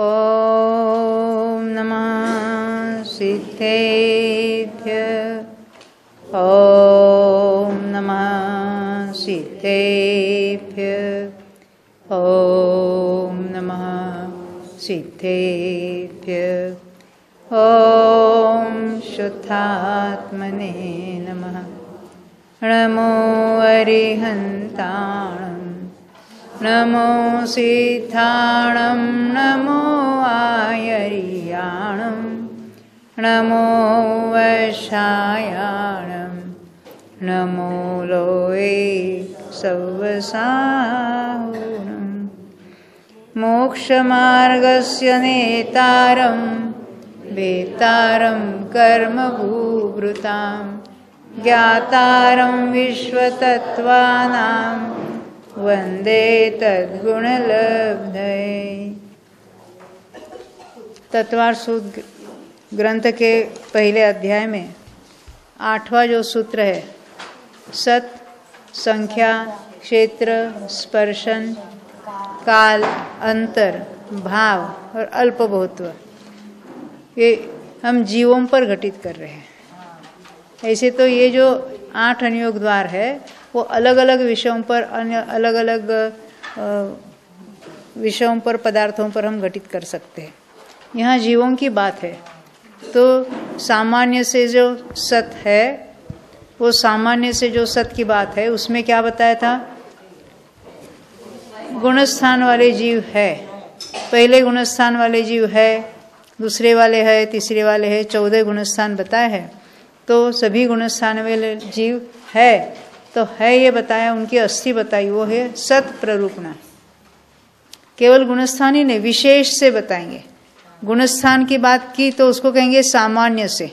ॐ नमः सिद्धेभ्यः। ॐ नमः सिद्धेभ्यः। ॐ नमः सिद्धेभ्यः। ॐ शुद्धात्मने नमः। नमो अरिहन्ताणं नमो सिद्धाणं नमो आयर्याणं नमो वशायाणं नमो लोये सव्वसाहुणं मोक्षमार्गस्य नेतारं वेतारं कर्मभूभृतां ज्ञातारं विश्वतत्त्वानां वंदे तद्गुणलब्धये। तत्वार सूत्र ग्रंथ के पहले अध्याय में 8वां जो सूत्र है, सत, संख्या, क्षेत्र, स्पर्शन, काल, अंतर, भाव और अल्पबहुत्व, ये हम जीवों पर घटित कर रहे हैं। ऐसे तो ये जो 8 अनुयोग द्वार है वो अलग अलग विषयों पर, अलग अलग विषयों पर, पदार्थों पर हम घटित कर सकते हैं। यहाँ जीवों की बात है तो सामान्य से जो सत है, वो सामान्य से जो सत की बात है उसमें क्या बताया था? गुणस्थान वाले जीव है, पहले गुणस्थान वाले जीव है, दूसरे वाले है, तीसरे वाले है, 14 गुणस्थान बताए हैं। तो सभी गुणस्थान वाले जीव है तो है ये बताया, उनकी अस्थि बताई, वो है सत प्ररूपणा। केवल गुणस्थान ही नहीं, विशेष से बताएंगे। गुणस्थान की बात की तो उसको कहेंगे सामान्य से,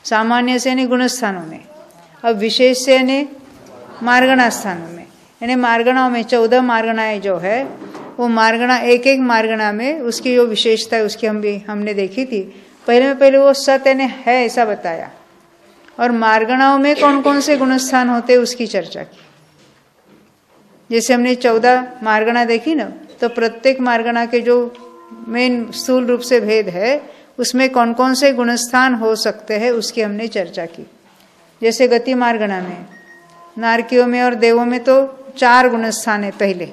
सामान्य से यानी गुणस्थानों में। अब विशेष से यानी मार्गणा स्थानों में, यानी मार्गणाओं में 14 मार्गणाएं जो है वो मार्गणा, एक एक मार्गणा में उसकी जो विशेषता है उसकी हमने देखी थी। पहले वो सत यानी है ऐसा बताया, और मार्गणाओं में कौन कौन से गुणस्थान होते हैं उसकी चर्चा की। जैसे हमने 14 मार्गणा देखी ना, तो प्रत्येक मार्गणा के जो मेन स्थूल रूप से भेद है उसमें कौन कौन से गुणस्थान हो सकते हैं उसकी हमने चर्चा की। जैसे गति मार्गणा में नारकियों में और देवों में तो 4 गुणस्थान है पहले,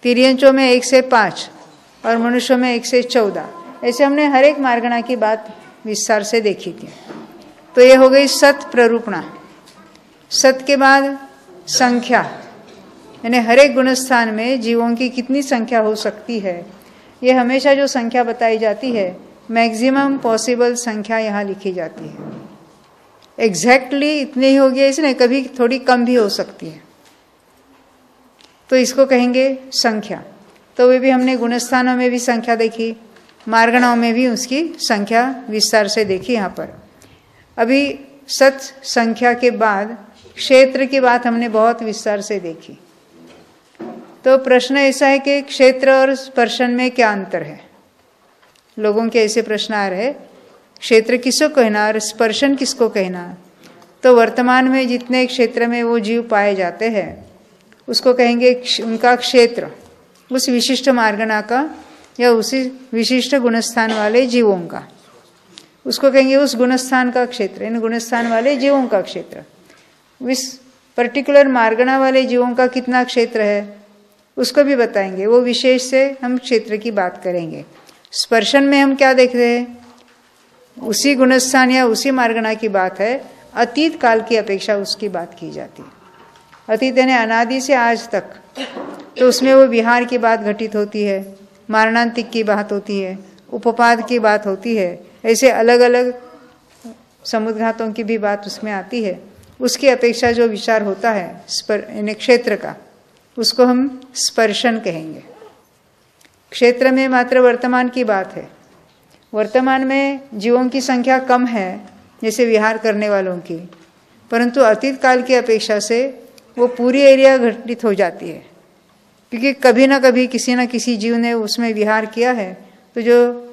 तिर्यंचों में 1 से 5 और मनुष्यों में 1 से 14। ऐसे हमने हर एक मार्गणा की बात विस्तार से देखी थी। तो ये हो गई सत प्ररूपणा। सत के बाद संख्या, यानी हर एक गुणस्थान में जीवों की कितनी संख्या हो सकती है, ये हमेशा जो संख्या बताई जाती है मैक्सिमम पॉसिबल संख्या यहाँ लिखी जाती है। एग्जैक्टली इतनी ही होगी ऐसे नहीं, कभी थोड़ी कम भी हो सकती है, तो इसको कहेंगे संख्या। तो वे भी हमने गुणस्थानों में भी संख्या देखी, मार्गणाओं में भी उसकी संख्या विस्तार से देखी। यहाँ पर अभी सत संख्या के बाद क्षेत्र की बात हमने बहुत विस्तार से देखी। तो प्रश्न ऐसा है कि क्षेत्र और स्पर्शन में क्या अंतर है? लोगों के ऐसे प्रश्न आ रहे, क्षेत्र किसको कहना और स्पर्शन किसको कहना? तो वर्तमान में जितने क्षेत्र में वो जीव पाए जाते हैं उसको कहेंगे उनका क्षेत्र, उस विशिष्ट मार्गणा का या उसी विशिष्ट गुणस्थान वाले जीवों का, उसको कहेंगे उस गुणस्थान का क्षेत्र, इन गुणस्थान वाले जीवों का क्षेत्र। इस पर्टिकुलर मार्गणा वाले जीवों का कितना क्षेत्र है उसको भी बताएंगे, वो विशेष से हम क्षेत्र की बात करेंगे। स्पर्शन में हम क्या देख रहे हैं, उसी गुणस्थान या उसी मार्गणा की बात है, अतीत काल की अपेक्षा उसकी बात की जाती है। अतीत यानी अनादि से आज तक, तो उसमें वो विहार की बात घटित होती है, मारणांतिक की बात होती है, उपपाद की बात होती है, ऐसे अलग अलग समुद्घातों की भी बात उसमें आती है। उसकी अपेक्षा जो विचार होता है यानी क्षेत्र का, उसको हम स्पर्शन कहेंगे। क्षेत्र में मात्र वर्तमान की बात है, वर्तमान में जीवों की संख्या कम है जैसे विहार करने वालों की, परंतु अतीत काल की अपेक्षा से वो पूरी एरिया घटित हो जाती है, क्योंकि कभी ना कभी किसी न किसी जीव ने उसमें विहार किया है। तो जो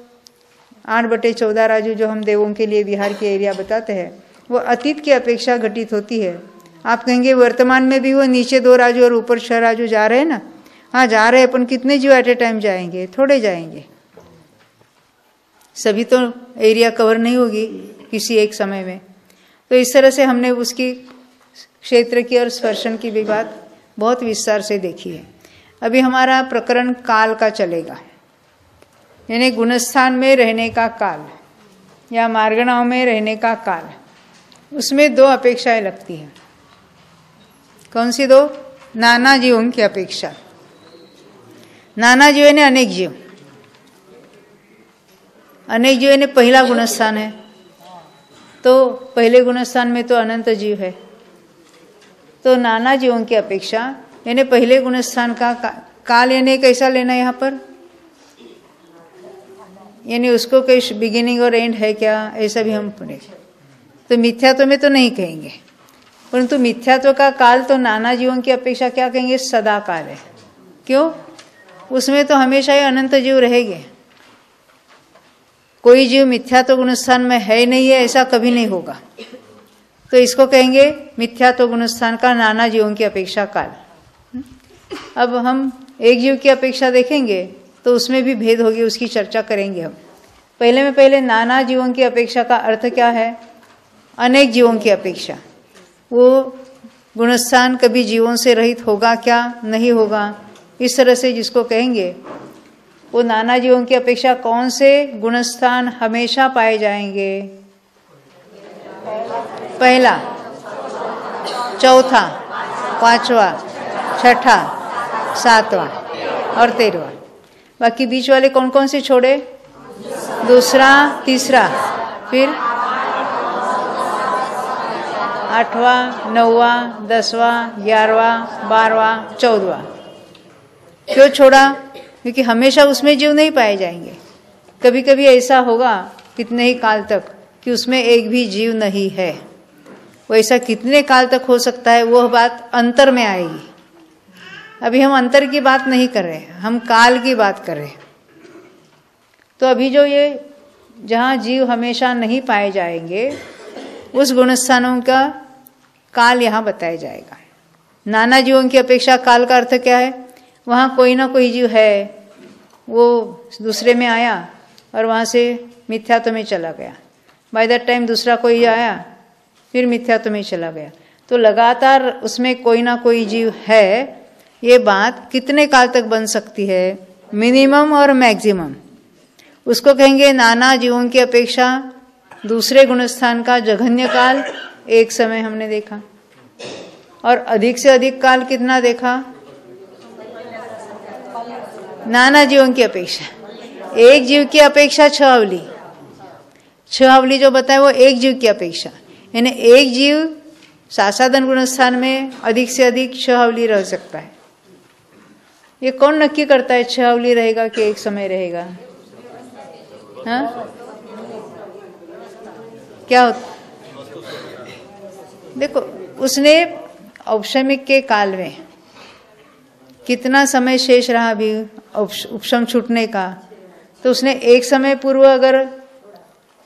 8/14 राजू जो हम देवों के लिए विहार की एरिया बताते हैं वो अतीत की अपेक्षा घटित होती है। आप कहेंगे वर्तमान में भी वो नीचे 2 राजू और ऊपर 6 राजू जा रहे हैं ना, हाँ जा रहे अपन, कितने जीव एट ए टाइम जाएंगे? थोड़े जाएंगे, सभी तो एरिया कवर नहीं होगी किसी एक समय में। तो इस तरह से हमने उसकी क्षेत्र की और स्पर्शन की भी बात बहुत विस्तार से देखी है। अभी हमारा प्रकरण काल का चलेगा, यानी गुणस्थान में रहने का काल या मार्गणाओं में रहने का काल। उसमें दो अपेक्षाएं लगती हैं। कौन सी दो? नाना जीवों की अपेक्षा। नाना जीव ने अनेक जीव, अनेक जीव ने पहला गुणस्थान है, तो पहले गुणस्थान में तो अनंत जीव है। तो नाना जीवों की अपेक्षा यानी पहले गुणस्थान का काल यानी कैसा लेना यहाँ पर, यानी उसको कोई बिगिनिंग और एंड है क्या, ऐसा भी हम पढ़ेंगे। तो मिथ्यात्व में तो नहीं कहेंगे, परंतु मिथ्यात्व का काल तो नाना जीवों की अपेक्षा क्या कहेंगे? सदा काल है। क्यों? उसमें तो हमेशा ही अनंत जीव रहेंगे। कोई जीव मिथ्यात्व गुणस्थान में है नहीं है ऐसा कभी नहीं होगा। तो इसको कहेंगे मिथ्यात्व गुणस्थान का नाना जीवों की अपेक्षा काल। अब हम एक जीव की अपेक्षा देखेंगे तो उसमें भी भेद होगी, उसकी चर्चा करेंगे हम। पहले नाना जीवों की अपेक्षा का अर्थ क्या है? अनेक जीवों की अपेक्षा। वो गुणस्थान कभी जीवों से रहित होगा क्या? नहीं होगा। इस तरह से जिसको कहेंगे वो नाना जीवों की अपेक्षा कौन से गुणस्थान हमेशा पाए जाएंगे? पहला, चौथा, पांचवा, छठा, सातवां और 13वां। बाकी बीच वाले कौन कौन से छोड़े? दूसरा, तीसरा, फिर 8वां, 9वां, 10वां, 11वां, 12वां, 14वां। क्यों छोड़ा? क्योंकि हमेशा उसमें जीव नहीं पाए जाएंगे। कभी कभी ऐसा होगा कितने ही काल तक कि उसमें एक भी जीव नहीं है। वैसा कितने काल तक हो सकता है वह बात अंतर में आएगी। अभी हम अंतर की बात नहीं कर रहे, हम काल की बात कर रहे। तो अभी जो ये जहाँ जीव हमेशा नहीं पाए जाएंगे उस गुणस्थानों का काल यहाँ बताया जाएगा। नाना जीवों की अपेक्षा काल का अर्थ क्या है? वहाँ कोई ना कोई जीव है, वो दूसरे में आया और वहाँ से मिथ्यात्व में चला गया। बाय दैट टाइम दूसरा कोई आया, फिर मिथ्यात्व में चला गया। तो लगातार उसमें कोई ना कोई जीव है। ये बात कितने काल तक बन सकती है? मिनिमम और मैक्सिमम। उसको कहेंगे नाना जीवों की अपेक्षा दूसरे गुणस्थान का जघन्य काल एक समय हमने देखा। और अधिक से अधिक काल कितना देखा? नाना जीवों की अपेक्षा। एक जीव की अपेक्षा 6 अवली। 6 अवली जो बताए वो एक जीव की अपेक्षा, यानी एक जीव सासाधन गुणस्थान में अधिक से अधिक 6 अवली रह सकता है। ये कौन नक्की करता है 6 अवली रहेगा कि एक समय रहेगा? हाँ, क्या होता? देखो, उसने औपशमिक के काल में कितना समय शेष रहा अभी उपशम छूटने का, तो उसने एक समय पूर्व, अगर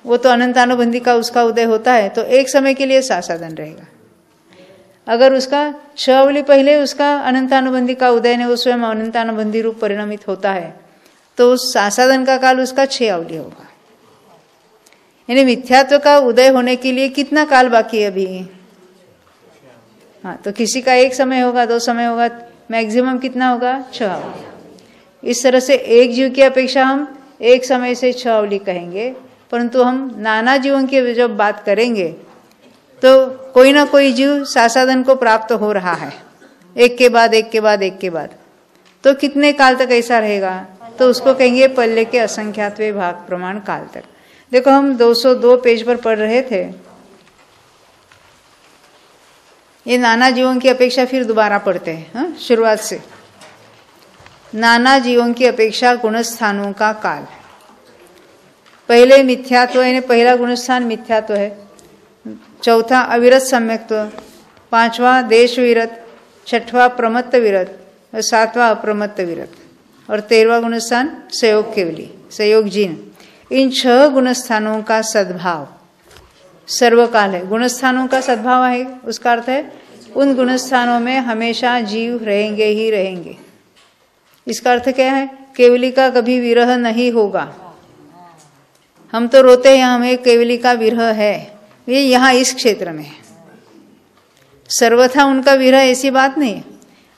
वो तो अनंतानुबंधी का उसका उदय होता है तो एक समय के लिए सासाधन रहेगा। अगर उसका 6 अवली पहले उसका अनंतानुबंधी का उदय ने वो स्वयं अनंतानुबंधी रूप परिणमित होता है तो सासाधन का काल उसका 6 अवली होगा। यानी मिथ्यात्व का उदय होने के लिए कितना काल बाकी है अभी? हाँ, तो किसी का एक समय होगा, 2 समय होगा, मैक्सिमम कितना होगा? 6 अवली। इस तरह से एक जीव की अपेक्षा हम एक समय से 6 अवली कहेंगे। परंतु हम नाना जीवों की जब बात करेंगे तो कोई ना कोई जीव सासाधन को प्राप्त हो रहा है, एक के बाद एक के बाद एक के बाद। तो कितने काल तक ऐसा रहेगा? तो उसको कहेंगे पल्ले के असंख्यात्वे भाग प्रमाण काल तक। देखो, हम 202 पेज पर पढ़ रहे थे। ये नाना जीवों की अपेक्षा फिर दोबारा पढ़ते हैं। हाँ, शुरुआत से। नाना जीवों की अपेक्षा गुणस्थानों का काल। पहले मिथ्यात्व, यानी पहला गुणस्थान मिथ्यात्व है। चौथा अविरत सम्यक्त्व, 5वां देश विरत, 6वां प्रमत्त विरत और 7वां अप्रमत्त विरत और 13वां गुणस्थान संयोग केवली, संयोग जीन। इन 6 गुणस्थानों का सद्भाव सर्वकाल है। गुणस्थानों का सद्भाव है, उसका अर्थ है उन गुणस्थानों में हमेशा जीव रहेंगे ही रहेंगे। इसका अर्थ क्या है? केवली का कभी विरह नहीं होगा। हम तो रोते हैं, हमें केवली का विरह है, ये यहाँ इस क्षेत्र में है। सर्वथा उनका विरह ऐसी बात नहीं है,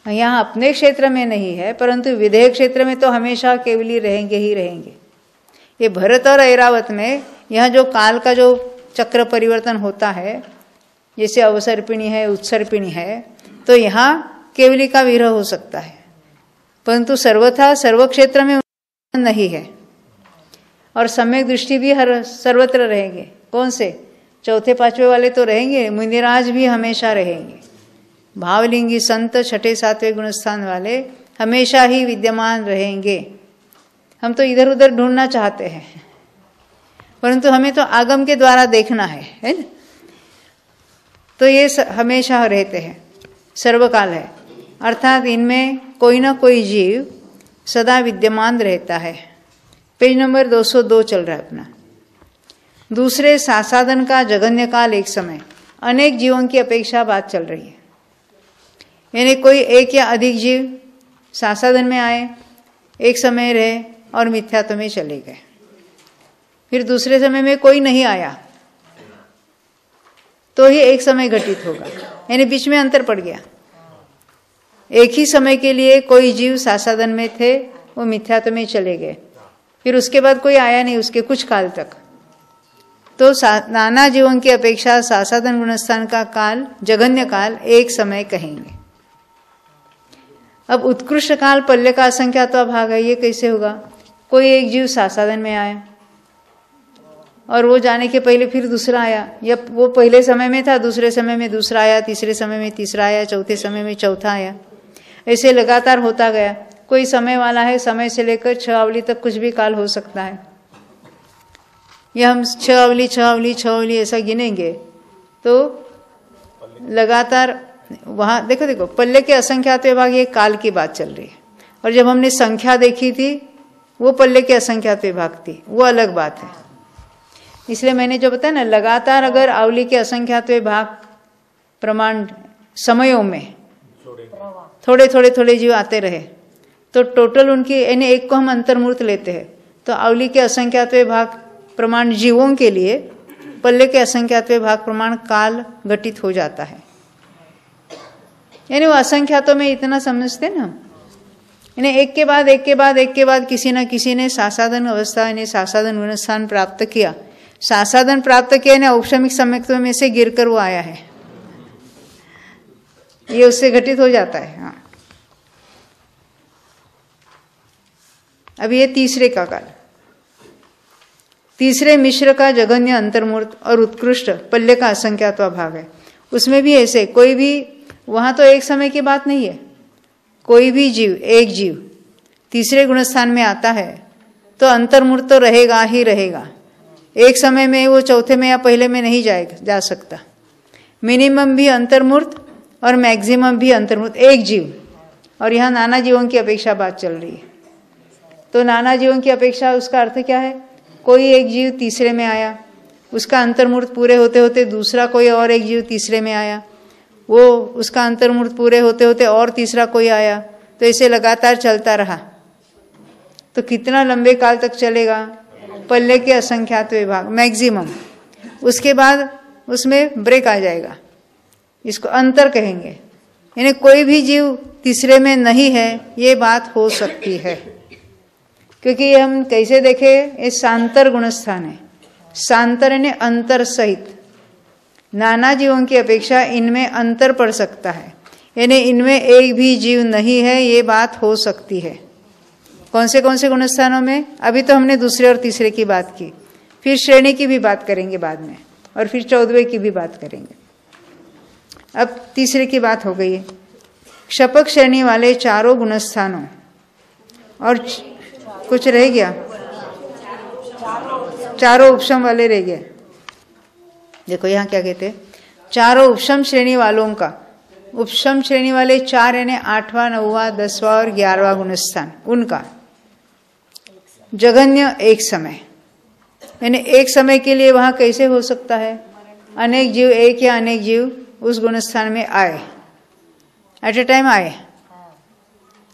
यहाँ अपने क्षेत्र में नहीं है, परंतु विदेह क्षेत्र में तो हमेशा केवली रहेंगे ही रहेंगे। ये भरत और ऐरावत में यह जो काल का जो चक्र परिवर्तन होता है, जैसे अवसर्पिणी है, उत्सर्पिणी है, तो यहाँ केवली का विरह हो सकता है, परंतु सर्वथा सर्व क्षेत्र में नहीं है। और सम्यक दृष्टि भी हर सर्वत्र रहेंगे। कौन से? चौथे पांचवे वाले तो रहेंगे, मुनिराज भी हमेशा रहेंगे। भावलिंगी संत छठे सातवें गुणस्थान वाले हमेशा ही विद्यमान रहेंगे। हम तो इधर उधर ढूंढना चाहते हैं, परंतु हमें तो आगम के द्वारा देखना है ना? तो ये हमेशा रहते हैं, सर्वकाल है, अर्थात इनमें कोई ना कोई जीव सदा विद्यमान रहता है। पेज नंबर 202 चल रहा है अपना। दूसरे सासाधन का जघन्य काल एक समय, अनेक जीवों की अपेक्षा बात चल रही है। यानी कोई एक या अधिक जीव सासाधन में आए, एक समय रहे और मिथ्यात्व में चले गए, फिर दूसरे समय में कोई नहीं आया, तो ही एक समय घटित होगा। यानी बीच में अंतर पड़ गया। एक ही समय के लिए कोई जीव सासाधन में थे, वो मिथ्यात्व में चले गए, फिर उसके बाद कोई आया नहीं उसके कुछ काल तक। तो नाना जीवों की अपेक्षा सासाधन गुणस्थान का काल, जघन्य काल, एक समय कहेंगे। अब उत्कृष्ट काल पल्ले का असंख्यात्वा भाग है, ये कैसे होगा? कोई एक जीव सासाधन में आया और वो जाने के पहले फिर दूसरा आया, या वो पहले समय में था, दूसरे समय में दूसरा आया, तीसरे समय में तीसरा आया, चौथे समय में चौथा आया, ऐसे लगातार होता गया। कोई समय वाला है, समय से लेकर 6 अवली तक कुछ भी काल हो सकता है। या हम 6 अवली ऐसा गिनेंगे तो लगातार वहां देखो पल्ले के असंख्यात विभाग, ये काल की बात चल रही है। और जब हमने संख्या देखी थी, वो पल्ले के असंख्यात विभाग थी, वो अलग बात है। इसलिए मैंने जो बताया ना, लगातार अगर अवली के असंख्यात विभाग प्रमाण समयों में थोड़े जीव आते रहे, तो टोटल उनकी, यानी एक को हम अंतर्मूर्त लेते हैं, तो अवली के असंख्यात विभाग प्रमाण जीवों के लिए पल्ले के असंख्यात विभाग प्रमाण काल घटित हो जाता है। यानी वो असंख्यातों में इतना समझते ना, यानी एक के बाद किसी न किसी ने सासाधन अवस्था यानी सासाधन गुणस्थान प्राप्त किया। सासाधन प्राप्त किया यानी औपशमिक सम्यक्त्व में से गिरकर वो आया है, ये उससे घटित हो जाता है। हाँ, अब ये तीसरे का काल, तीसरे मिश्र का जघन्य अंतर्मूर्त और उत्कृष्ट पल्ले का असंख्यात्वा भाग है। उसमें भी ऐसे कोई भी, वहां तो एक समय की बात नहीं है, कोई भी जीव, एक जीव तीसरे गुणस्थान में आता है तो अंतर्मूर्त तो रहेगा ही रहेगा। एक समय में वो चौथे में या पहले में नहीं जा सकता। मिनिमम भी अंतर्मूर्त और मैक्सिमम भी अंतर्मूर्त, एक जीव। और यहाँ नाना जीवों की अपेक्षा बात चल रही है, तो नाना जीवों की अपेक्षा उसका अर्थ क्या है? कोई एक जीव तीसरे में आया, उसका अंतर्मूर्त पूरे होते होते दूसरा कोई और एक जीव तीसरे में आया, वो उसका अंतर्मूर्त पूरे होते होते और तीसरा कोई आया, तो ऐसे लगातार चलता रहा। तो कितना लंबे काल तक चलेगा? पल्ले के असंख्यात विभाग मैक्सिमम, उसके बाद उसमें ब्रेक आ जाएगा, इसको अंतर कहेंगे। यानी कोई भी जीव तीसरे में नहीं है, ये बात हो सकती है। क्योंकि ये हम कैसे देखे, ये शांतर गुणस्थान है। शांतर यानी अंतर सहित, नाना जीवों की अपेक्षा इनमें अंतर पड़ सकता है, यानी इनमें एक भी जीव नहीं है, ये बात हो सकती है। कौन से गुणस्थानों में? अभी तो हमने दूसरे और तीसरे की बात की, फिर श्रेणी की भी बात करेंगे बाद में, और फिर 14वें की भी बात करेंगे। अब तीसरे की बात हो गई है। क्षपक श्रेणी वाले चारों गुणस्थानों, और कुछ रह गया? चारों उपशम वाले रह गए। देखो यहाँ क्या कहते हैं, चारों उपशम श्रेणी वालों का, उपशम श्रेणी वाले 4 यानी 8वां 9वां 10वां और 11वां गुणस्थान, उनका जघन्य एक समय, यानी एक समय के लिए वहां कैसे हो सकता है? अनेक जीव, एक या अनेक जीव उस गुणस्थान में आए, एट ए टाइम आए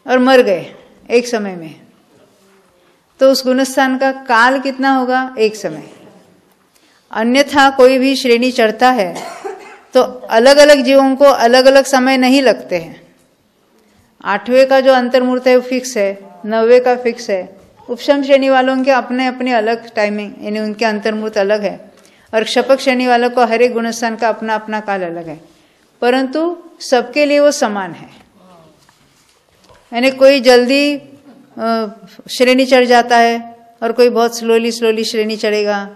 और मर गए, एक समय में, तो उस गुणस्थान का काल कितना होगा? एक समय। अन्यथा कोई भी श्रेणी चढ़ता है तो अलग अलग जीवों को अलग अलग समय नहीं लगते हैं। 8वें का जो अंतर्मूर्त है वो फिक्स है, 9वें का फिक्स है। उपशम श्रेणी वालों के अपने अपने अलग टाइमिंग, यानी उनके अंतर्मूर्त अलग है, और क्षपक श्रेणी वालों को हर एक गुणस्थान का अपना अपना काल अलग है, परंतु सबके लिए वो समान है। यानी कोई जल्दी श्रेणी चढ़ जाता है और कोई बहुत स्लोली श्रेणी चढ़ेगा।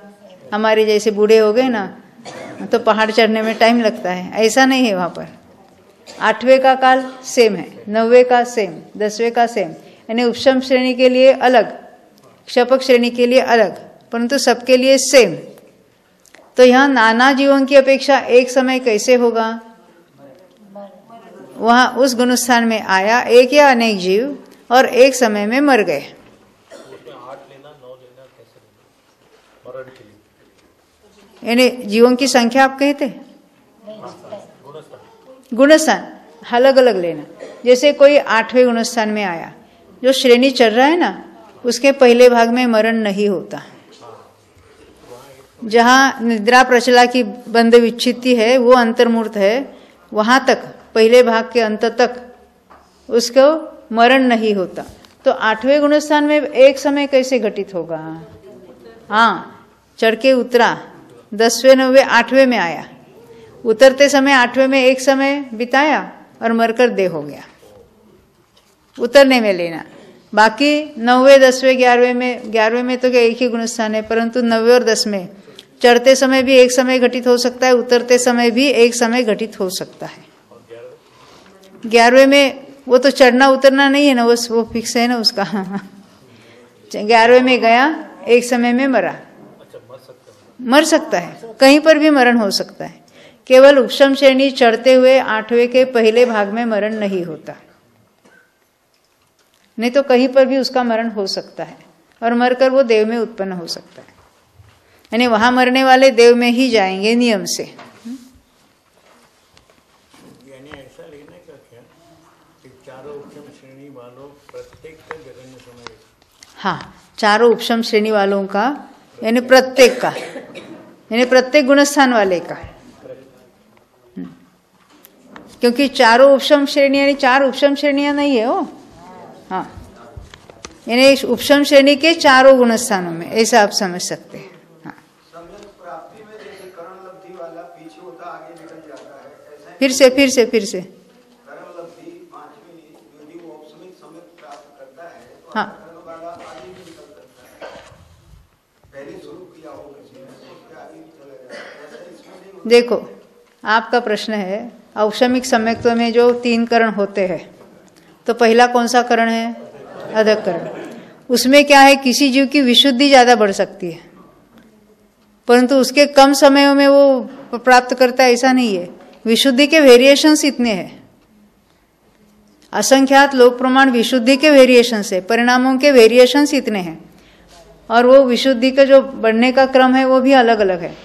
हमारे जैसे बूढ़े हो गए ना तो पहाड़ चढ़ने में टाइम लगता है, ऐसा नहीं है वहां पर। 8वें का काल सेम है, 9वें का सेम, 10वें का सेम, यानी उपशम श्रेणी के लिए अलग, क्षपक श्रेणी के लिए अलग, परंतु सबके लिए सेम। तो यहाँ नाना जीवों की अपेक्षा एक समय कैसे होगा? वहां उस गुणस्थान में आया एक या अनेक जीव और एक समय में मर गए। यानी जीवों की संख्या आप कहते, गुणस्थान अलग अलग लेना। जैसे कोई 8वें गुणस्थान में आया, जो श्रेणी चल रहा है ना, उसके पहले भाग में मरण नहीं होता। जहां निद्रा प्रचला की बंध विच्छित्ति है, वो अंतर्मूर्त है, वहां तक पहले भाग के अंत तक उसको मरण नहीं होता। तो 8वें गुणस्थान में एक समय कैसे घटित होगा? हाँ, चढ़ के उतरा, 10वें 9वें 8वें में आया, उतरते समय 8वें में एक समय बिताया और मरकर देह हो गया। उतरने में लेना, बाकी 9वें 10वें 11वें में तो क्या एक ही गुणस्थान है, परंतु 9वें और 10 में चढ़ते समय भी एक समय घटित हो सकता है, उतरते समय भी एक समय घटित हो सकता है। 11वें में वो तो चढ़ना उतरना नहीं है ना, वो फिक्स है ना उसका। 11वें में गया, एक समय में मरा। मर सकता है, कहीं पर भी मरण हो सकता है, केवल उपशम श्रेणी चढ़ते हुए 8वें के पहले भाग में मरण नहीं होता, नहीं तो कहीं पर भी उसका मरण हो सकता है और मरकर वो देव में उत्पन्न हो सकता है। यानी वहां मरने वाले देव में ही जाएंगे नियम से। यानी ऐसा लेना का क्या कि चारों उपशम श्रेणी वालों प्रत्येक का जगन्य समय? हाँ, चारों उपशम श्रेणी वालों का, यानी प्रत्येक का, यानी प्रत्येक गुणस्थान वाले का, क्योंकि चारों उपशम श्रेणी यानी 4 उपशम श्रेणियां नहीं है वो। हाँ, यानी उपशम श्रेणी के चारों गुणस्थानों में, ऐसा आप समझ सकते हैं। हाँ, प्राप्ति में जैसे करण लब्धि वाला पीछे होता आगे निकल जाता है, ऐसा फिर से करण लब्धि 5वीं यदि वो औपसमिक समय प्राप्त करता है तो हाँ, करण वाला आगे भी निकल सकता है, पहले शुरू किया हो किसी ने उसके आगे भी चला जाता है, ऐसा इसमें नहीं होता। देखो आपका प्रश्न है औपशमिक सम्यक्त्व में जो 3 करण होते हैं, तो पहला कौन सा करण है? अधक करण। उसमें क्या है, किसी जीव की विशुद्धि ज्यादा बढ़ सकती है, परंतु उसके कम समयों में वो प्राप्त करता है, ऐसा नहीं है। विशुद्धि के वेरिएशंस इतने हैं, असंख्यात लोक प्रमाण विशुद्धि के वेरिएशंस है, परिणामों के वेरिएशंस इतने हैं, और वो विशुद्धि का जो बढ़ने का क्रम है वो भी अलग अलग है।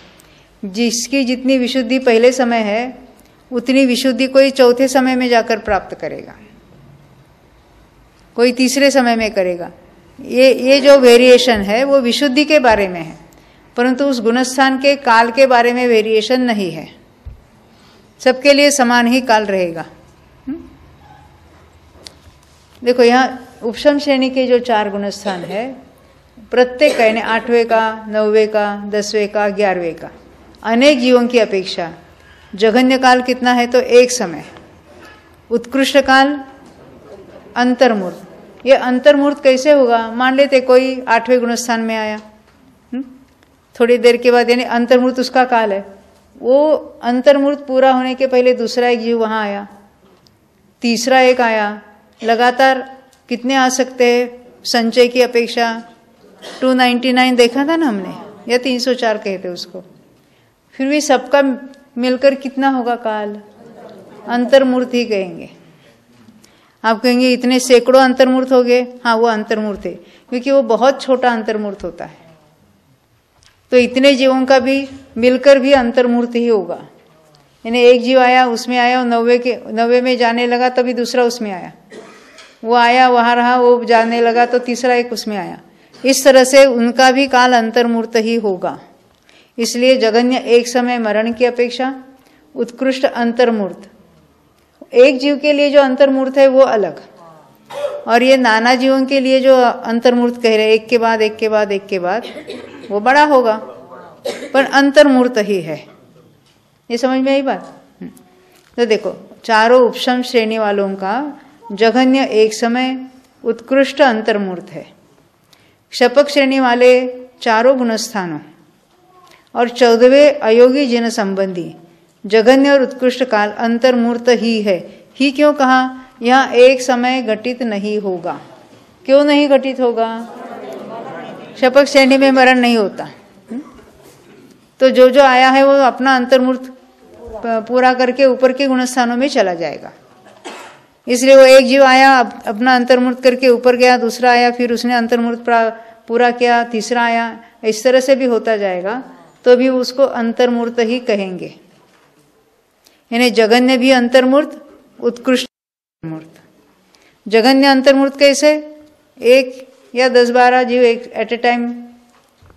जिसकी जितनी विशुद्धि पहले समय है उतनी विशुद्धि कोई चौथे समय में जाकर प्राप्त करेगा, कोई तीसरे समय में करेगा। ये जो वेरिएशन है वो विशुद्धि के बारे में है, परंतु उस गुणस्थान के काल के बारे में वेरिएशन नहीं है। सबके लिए समान ही काल रहेगा। देखो यहाँ उपशम श्रेणी के जो 4 गुणस्थान है, प्रत्येक का यानी 8वें का, 9वें का, 10वें का, 11वें का, अनेक जीवों की अपेक्षा जघन्य काल कितना है? तो एक समय। उत्कृष्ट काल अंतर्मूर्त। ये अंतर्मूर्त कैसे होगा? मान लेते कोई 8वें गुणस्थान में आया, थोड़ी देर के बाद, यानी अंतर्मूर्त उसका काल है, वो अंतर्मूर्त पूरा होने के पहले दूसरा एक जीव वहां आया, तीसरा एक आया, लगातार कितने आ सकते हैं संचय की अपेक्षा? 299 देखा था ना हमने, या 304 कहते उसको। फिर भी सबका मिलकर कितना होगा काल? अंतर्मूर्त ही कहेंगे। आप कहेंगे इतने सैकड़ों अंतर्मूर्त हो गए, हाँ वो अंतर्मूर्त है, क्योंकि वो बहुत छोटा अंतर्मूर्त होता है, तो इतने जीवों का भी मिलकर भी अंतर्मूर्त ही होगा। यानी एक जीव आया, उसमें आया, 90 में जाने लगा, तभी दूसरा उसमें आया, वो आया वहां रहा, वो जाने लगा तो तीसरा एक उसमें आया। इस तरह से उनका भी काल अंतर्मूर्त ही होगा। इसलिए जगन्य एक समय मरण की अपेक्षा उत्कृष्ट अंतर्मूर्त, एक जीव के लिए जो अंतर्मूर्त है वो अलग, और ये नाना जीवों के लिए जो अंतर्मूर्त कह रहे हैं एक के बाद एक के बाद एक के बाद, वो बड़ा होगा पर अंतर्मूर्त ही है। ये समझ में आई बात? तो देखो चारों उपशम श्रेणी वालों का जघन्य एक समय उत्कृष्ट अंतर्मूर्त है। क्षपक श्रेणी वाले चारों गुणस्थानों और 14वें अयोगी जिन संबंधी जघन्य और उत्कृष्ट काल अंतर्मूर्त ही है। ही क्यों कहा? यह एक समय घटित नहीं होगा। क्यों नहीं घटित होगा? क्षपक श्रेणी में मरण नहीं होता, तो जो जो आया है वो अपना अंतर्मूर्त पूरा करके ऊपर के गुणस्थानों में चला जाएगा। इसलिए वो एक जीव आया, अपना अंतर्मूर्त करके ऊपर गया, दूसरा आया, फिर उसने अंतर्मूर्त पूरा किया, तीसरा आया, इस तरह से भी होता जाएगा, तो भी उसको अंतर्मूर्त ही कहेंगे। यानी जगन्य भी अंतर्मूर्त, उत्कृष्ट अंतर्मूर्त। जगन्य अंतर्मूर्त कैसे? एक या 10-12 जीव एक एट ए टाइम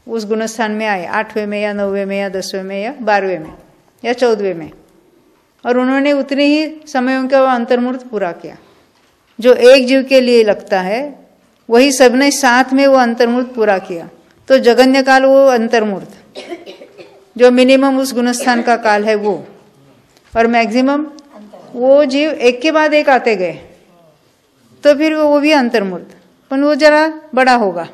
उस गुणस्थान में आए, 8वें में या 9वें में या 10वें में या 12वें में या 14वें में, और उन्होंने उतने ही समयों का अंतर्मूर्त पूरा किया। जो एक जीव के लिए लगता है वही सबने साथ में वो अंतर्मूर्त पूरा किया, तो जगन्य काल वो अंतर्मूर्त, जो मिनिमम उस गुणस्थान का काल है वो, और मैक्सिमम वो जीव एक के बाद एक आते गए, तो फिर वो भी अंतर्मूर्त, पर वो जरा बड़ा होगा।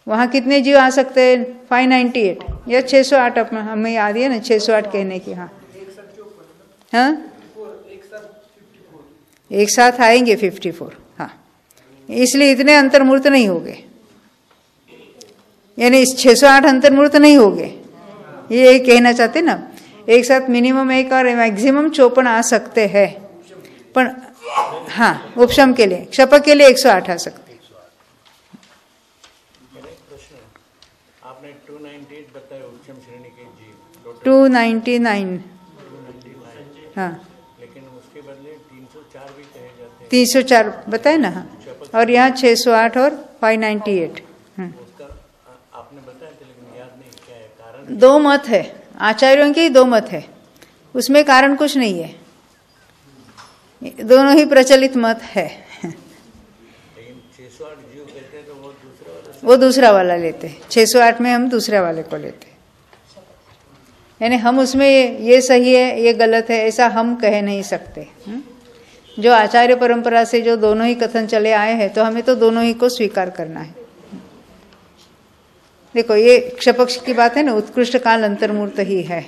वहाँ कितने जीव आ सकते हैं? 598 या 608, अपना हमें याद है ना 608 कहने की। हाँ हाँ, एक साथ आएंगे 54। हाँ, इसलिए इतने अंतर्मूर्त नहीं होंगे, यानी 608 अंतर्मूर्त नहीं होंगे, ये कहना चाहते ना। एक साथ मिनिमम एक और मैक्सिमम 54 आ सकते हैं, पर हाँ उपशम के लिए, क्षपक के लिए 108 आ सकते। आपने 298 बताया उपशम श्रेणी के जीव, 299। हाँ, लेकिन उसके बदले 304 भी कहे जाते हैं। 304 बताए ना। हाँ, और यहाँ 608 और 598। उसका आपने बताया था, लेकिन याद नहीं क्या है कारण। दो मत है आचार्यों के, दो मत है, उसमें कारण कुछ नहीं है, दोनों ही प्रचलित मत है। लेकिन 608 जीव कहते हैं तो वो दूसरा वाला लेते हैं। 608 में हम दूसरे वाले को लेते हैं, यानी हम उसमें ये सही है ये गलत है ऐसा हम कह नहीं सकते। जो आचार्य परंपरा से जो दोनों ही कथन चले आए हैं, तो हमें तो दोनों ही को स्वीकार करना है। देखो ये क्षपक्ष की बात है ना, उत्कृष्ट काल अंतर्मूर्त ही है।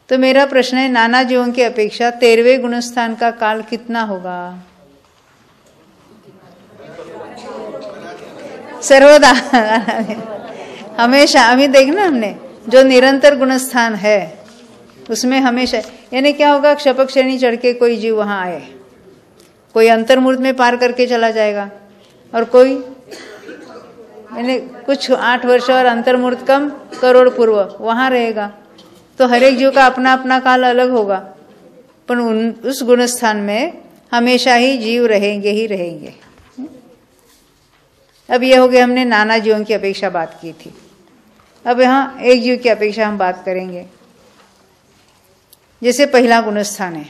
तो मेरा प्रश्न है, नाना जीवों की अपेक्षा 13वें गुणस्थान का काल कितना होगा? सर्वदा हमेशा। अभी देखना हमने जो निरंतर गुणस्थान है उसमें हमेशा, यानी क्या होगा, क्षपक श्रेणी चढ़ के कोई जीव वहां आए, कोई अंतर्मूर्त में पार करके चला जाएगा, और कोई यानी कुछ 8 वर्ष और अंतर्मूर्त कम करोड़ पूर्व वहां रहेगा। तो हर एक जीव का अपना अपना काल अलग होगा, पर उस गुणस्थान में हमेशा ही जीव रहेंगे ही रहेंगे। अब ये हो गया, हमने नाना जीवों की अपेक्षा बात की थी। अब यहाँ एक जीव की अपेक्षा हम बात करेंगे। जैसे पहला गुणस्थान है,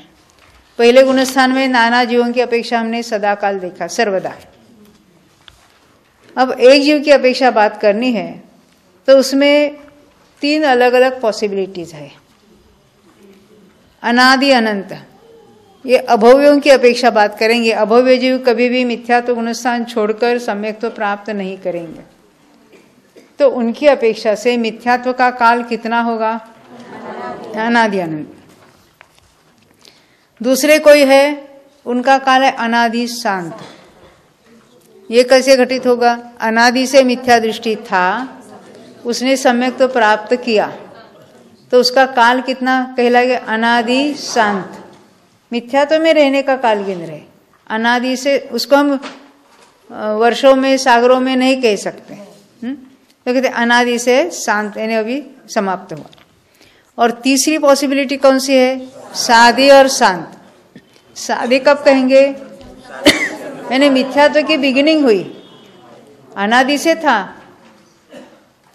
पहले गुणस्थान में नाना जीवों की अपेक्षा हमने सदा काल देखा, सर्वदा। अब एक जीव की अपेक्षा बात करनी है तो उसमें 3 अलग अलग पॉसिबिलिटीज है। अनादि अनंत, ये अभव्यों की अपेक्षा बात करेंगे। अभव्य जीव कभी भी मिथ्यात्व गुणस्थान छोड़कर सम्यक्त्व प्राप्त नहीं करेंगे, तो उनकी अपेक्षा से मिथ्यात्व का काल कितना होगा? अनादि अनंत। दूसरे कोई है, उनका काल है अनादि शांत। ये कैसे घटित होगा? अनादि से मिथ्या दृष्टि था, उसने सम्यक्त्व प्राप्त किया, तो उसका काल कितना कहलाएगा? अनादि शांत। मिथ्यात्व में रहने का काल गिन रहे, अनादि से उसको हम वर्षों में सागरों में नहीं कह सकते, तो कहते अनादि से शांत, यानी अभी समाप्त हुआ। और तीसरी पॉसिबिलिटी कौन सी है? सादी और शांत। सादी कब कहेंगे? यानी मिथ्यात्व की बिगिनिंग हुई, अनादि से था,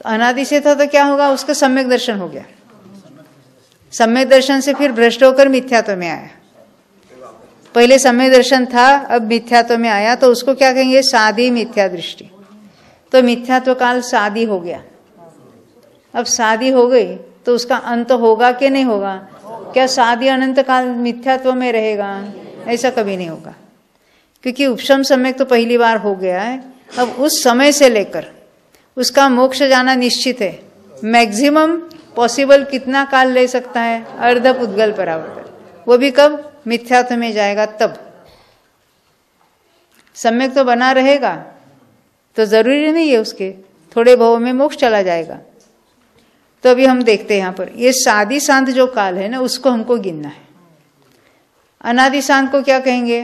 अनादि से था तो क्या होगा? उसका सम्यक दर्शन हो गया, सम्यक दर्शन से फिर भ्रष्ट होकर मिथ्यात्व में आया। पहले सम्यक दर्शन था, अब मिथ्यात्व में आया, तो उसको क्या कहेंगे? सादी मिथ्या दृष्टि। तो मिथ्यात्व काल सादी हो गया। अब सादी हो गई तो उसका अंत होगा कि नहीं होगा? क्या सादी अनंत काल मिथ्यात्व में रहेगा? ऐसा कभी नहीं होगा, क्योंकि उपशम सम्यक तो पहली बार हो गया है। अब उस समय से लेकर उसका मोक्ष जाना निश्चित है। मैक्सिमम पॉसिबल कितना काल ले सकता है? अर्धपुद्गल परावर्तन। वो भी कब? मिथ्यात्व में जाएगा तब। सम्यक तो बना रहेगा तो जरूरी नहीं है उसके थोड़े भाव में मोक्ष चला जाएगा। तो अभी हम देखते हैं यहाँ पर ये सादी शांत जो काल है ना, उसको हमको गिनना है। अनादि शांत को क्या कहेंगे?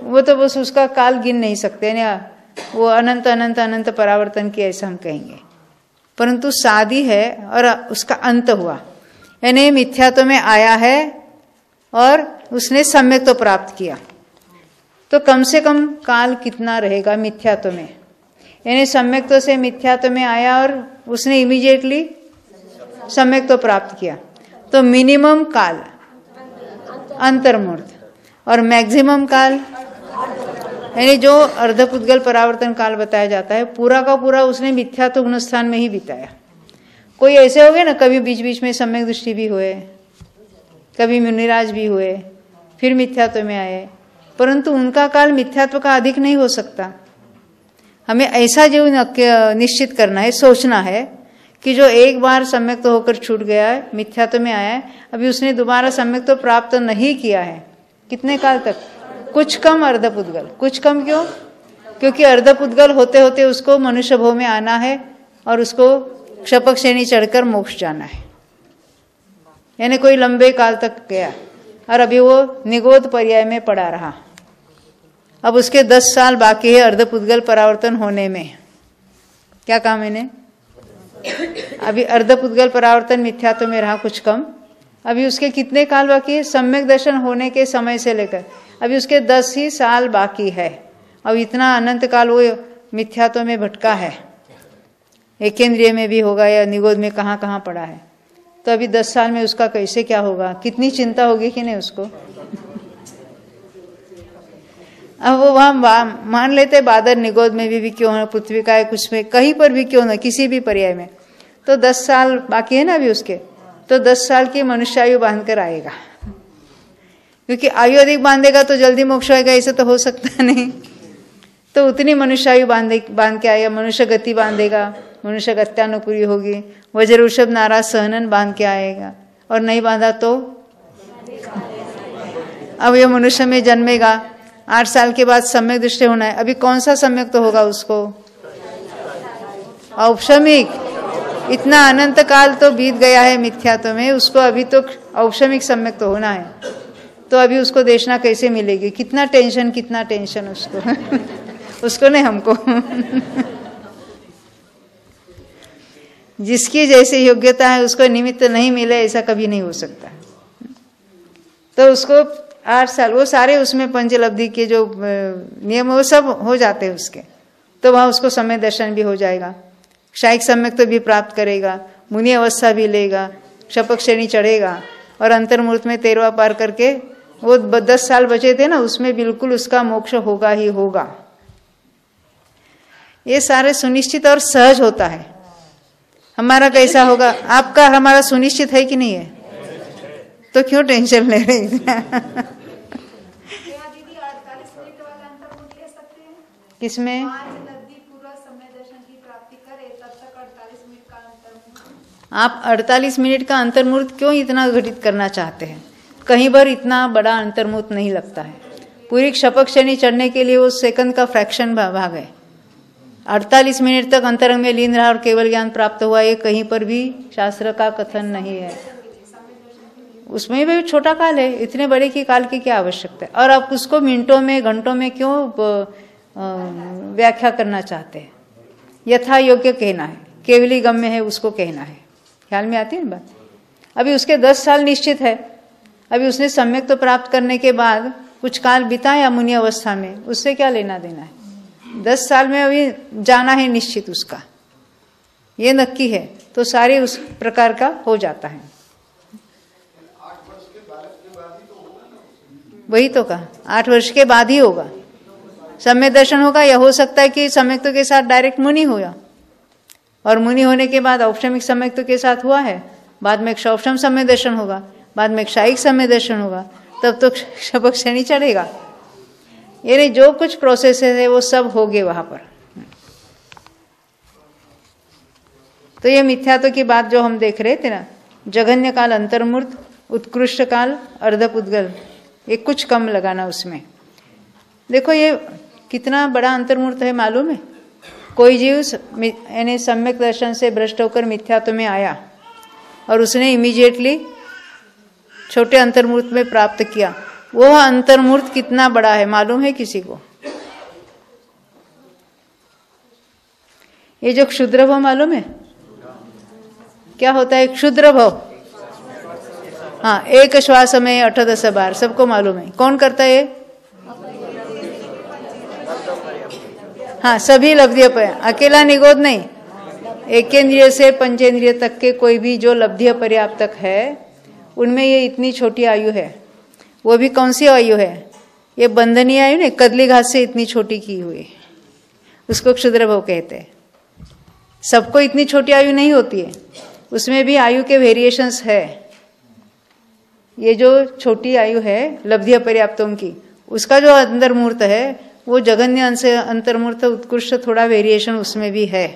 वो तो बस उसका काल गिन नहीं सकते ना, वो अनंत अनंत अनंत परावर्तन की ऐसा हम कहेंगे। परंतु सादी है और उसका अंत हुआ, यानी मिथ्यात्व में आया है और उसने सम्यक तो प्राप्त किया, तो कम से कम काल कितना रहेगा मिथ्यात्व में? यानी सम्यक्त्व से मिथ्यात्व में आया और उसने इमीडिएटली सम्यक्त्व प्राप्त किया, तो मिनिमम काल अंतर्मूर्त और मैक्सिमम काल, यानी जो अर्धपुद्गल परावर्तन काल बताया जाता है, पूरा का पूरा उसने मिथ्यात्व गुणस्थान में ही बिताया। कोई ऐसे हो गए ना, कभी बीच बीच में सम्यक दृष्टि भी हुए, कभी मुनिराज भी हुए, फिर मिथ्यात्व में आए, परंतु उनका काल मिथ्यात्व का अधिक नहीं हो सकता। हमें ऐसा जो निश्चित करना है, सोचना है कि जो एक बार सम्यक तो होकर छूट गया है, मिथ्यात्व में आया है, अभी उसने दोबारा सम्यक तो प्राप्त नहीं किया है, कितने काल तक? कुछ कम अर्धपुद्गल। कुछ कम क्यों? क्योंकि अर्धपुद्गल होते होते उसको मनुष्य भव में आना है और उसको क्षपक श्रेणी चढ़कर मोक्ष जाना है, यानी कोई लंबे काल तक गया और अभी वो निगोद पर्याय में पड़ा रहा। अब उसके 10 साल बाकी है अर्धपुद्गल परावर्तन होने में। क्या काम इन्हें? अभी अर्धपुद्गल परावर्तन मिथ्यात्व में रहा कुछ कम, अभी उसके कितने काल बाकी है? सम्यक दर्शन होने के समय से लेकर अभी उसके 10 ही साल बाकी है। अब इतना अनंत काल वो मिथ्यात्व में भटका है, एकेंद्रिय में भी होगा या निगोद में कहाँ कहाँ पड़ा है, तो अभी 10 साल में उसका कैसे क्या होगा? कितनी चिंता होगी कि नहीं उसको? अब वो वहां मान लेते बादर निगोद में भी क्यों ना, पृथ्वी का है कुछ में, कहीं पर भी क्यों ना, किसी भी पर्याय में, तो 10 साल बाकी है ना अभी उसके, तो 10 साल की मनुष्य आयु बांध कर आएगा। क्योंकि आयु अधिक बांधेगा तो जल्दी मोक्ष होगा, ऐसा तो हो सकता नहीं, तो उतनी मनुष्य आयु बांध के आएगा। मनुष्य गति बांधेगा, मनुष्य गत्यानुपूरी होगी, वज्र वृषभ नाराज सहनन बांध के आएगा, और नहीं बांधा तो अब ये मनुष्य में जन्मेगा। 8 साल के बाद सम्यक दृष्टि होना है, अभी कौन सा सम्यक तो होगा उसको? औपशमिक। इतना अनंत काल तो बीत गया है मिथ्यात्व में, उसको अभी तो औपशमिक सम्यक तो होना है, तो अभी उसको देशना कैसे मिलेगी? कितना टेंशन उसको उसको नहीं, हमको जिसकी जैसी योग्यता है उसको निमित्त नहीं मिले, ऐसा कभी नहीं हो सकता। तो उसको 8 साल वो सारे उसमें पंचलब्धि के जो नियम वो सब हो जाते हैं उसके, तो वहां उसको समय दर्शन भी हो जाएगा, क्षायिक सम्यक तो भी प्राप्त करेगा, मुनि अवस्था भी लेगा, क्षपक श्रेणी चढ़ेगा, और अंतर्मूर्त में 13वां पार करके वो 10 साल बचे थे ना, उसमें बिल्कुल उसका मोक्ष होगा ही होगा। ये सारे सुनिश्चित और सहज होता है। हमारा कैसा होगा? आपका हमारा सुनिश्चित है कि नहीं है? तो क्यों टेंशन ले रही? किसमें? आप 48 मिनट का अंतर्मुहूर्त क्यों इतना घटित करना चाहते हैं? कहीं पर इतना बड़ा अंतर्मुहूर्त नहीं लगता है। पूरी क्षपक श्रेणी चढ़ने के लिए वो सेकंड का फ्रैक्शन भाग है। 48 मिनट तक अंतरंग में लीन रहा और केवल ज्ञान प्राप्त हुआ, ये कहीं पर भी शास्त्र का कथन नहीं है। उसमें भी छोटा काल है, इतने बड़े की काल की क्या आवश्यकता है? और आप उसको मिनटों में घंटों में क्यों व्याख्या करना चाहते हैं? यथा योग्य कहना है, केवली गम्य है उसको कहना है। ख्याल में आती है ना बात? अभी उसके 10 साल निश्चित है, अभी उसने सम्यक तो प्राप्त करने के बाद कुछ काल बिताया मुनि अवस्था में, उससे क्या लेना देना है। 10 साल में अभी जाना है निश्चित उसका, ये नक्की है, तो सारे उस प्रकार का हो जाता है। 8 वर्ष के बालक के बाद ही तो होगा ना। वही तो कहा, 8 वर्ष के बाद ही होगा सम्यक दर्शन होगा, या हो सकता है कि सम्यक्तों के साथ डायरेक्ट मुनि होगा, और मुनि होने के बाद औपचारिक सम्यक्तों के साथ हुआ है, बाद में क्षौपम सम्यक दर्शन होगा, बाद में क्षायिक सम्यक दर्शन होगा, तब तो शपक श्रेणी चढ़ेगा। यानी जो कुछ प्रोसेस है वो सब हो गए वहां पर। तो ये मिथ्यात्व की बात जो हम देख रहे थे ना, जघन्य काल, अंतर्मूर्त, उत्कृष्ट काल, अर्धपुद्गल, ये कुछ कम लगाना उसमें। देखो ये कितना बड़ा अंतर्मूर्त है मालूम है। कोई जीव यानी सम्यक दर्शन से भ्रष्ट होकर मिथ्यात्व में आया और उसने इमीडिएटली छोटे अंतर्मूर्त में प्राप्त किया, वो अंतर्मूर्त कितना बड़ा है मालूम है किसी को? ये जो क्षुद्र भव मालूम है क्या होता है? क्षुद्र भव, हाँ, एक श्वास में 8-10 बार, सबको मालूम है। कौन करता है? हाँ, सभी लब्धियों पर, अकेला निगोद नहीं, एकेंद्रिय से पंचेंद्रिय तक के कोई भी जो लब्धिय पर्याप्तक है, उनमें ये इतनी छोटी आयु है। वो भी कौन सी आयु है? ये बंधनीय आयु ने, कदली घास से इतनी छोटी की हुई, उसको क्षुद्र भव कहते हैं। सबको इतनी छोटी आयु नहीं होती है, उसमें भी आयु के वेरिएशंस है। ये जो छोटी आयु है लब्धिय पर्याप्तों की, उसका जो अंतर्मूर्त है वो जघन्य से अंतर्मूर्त उत्कृष्ट, थोड़ा वेरिएशन उसमें भी है।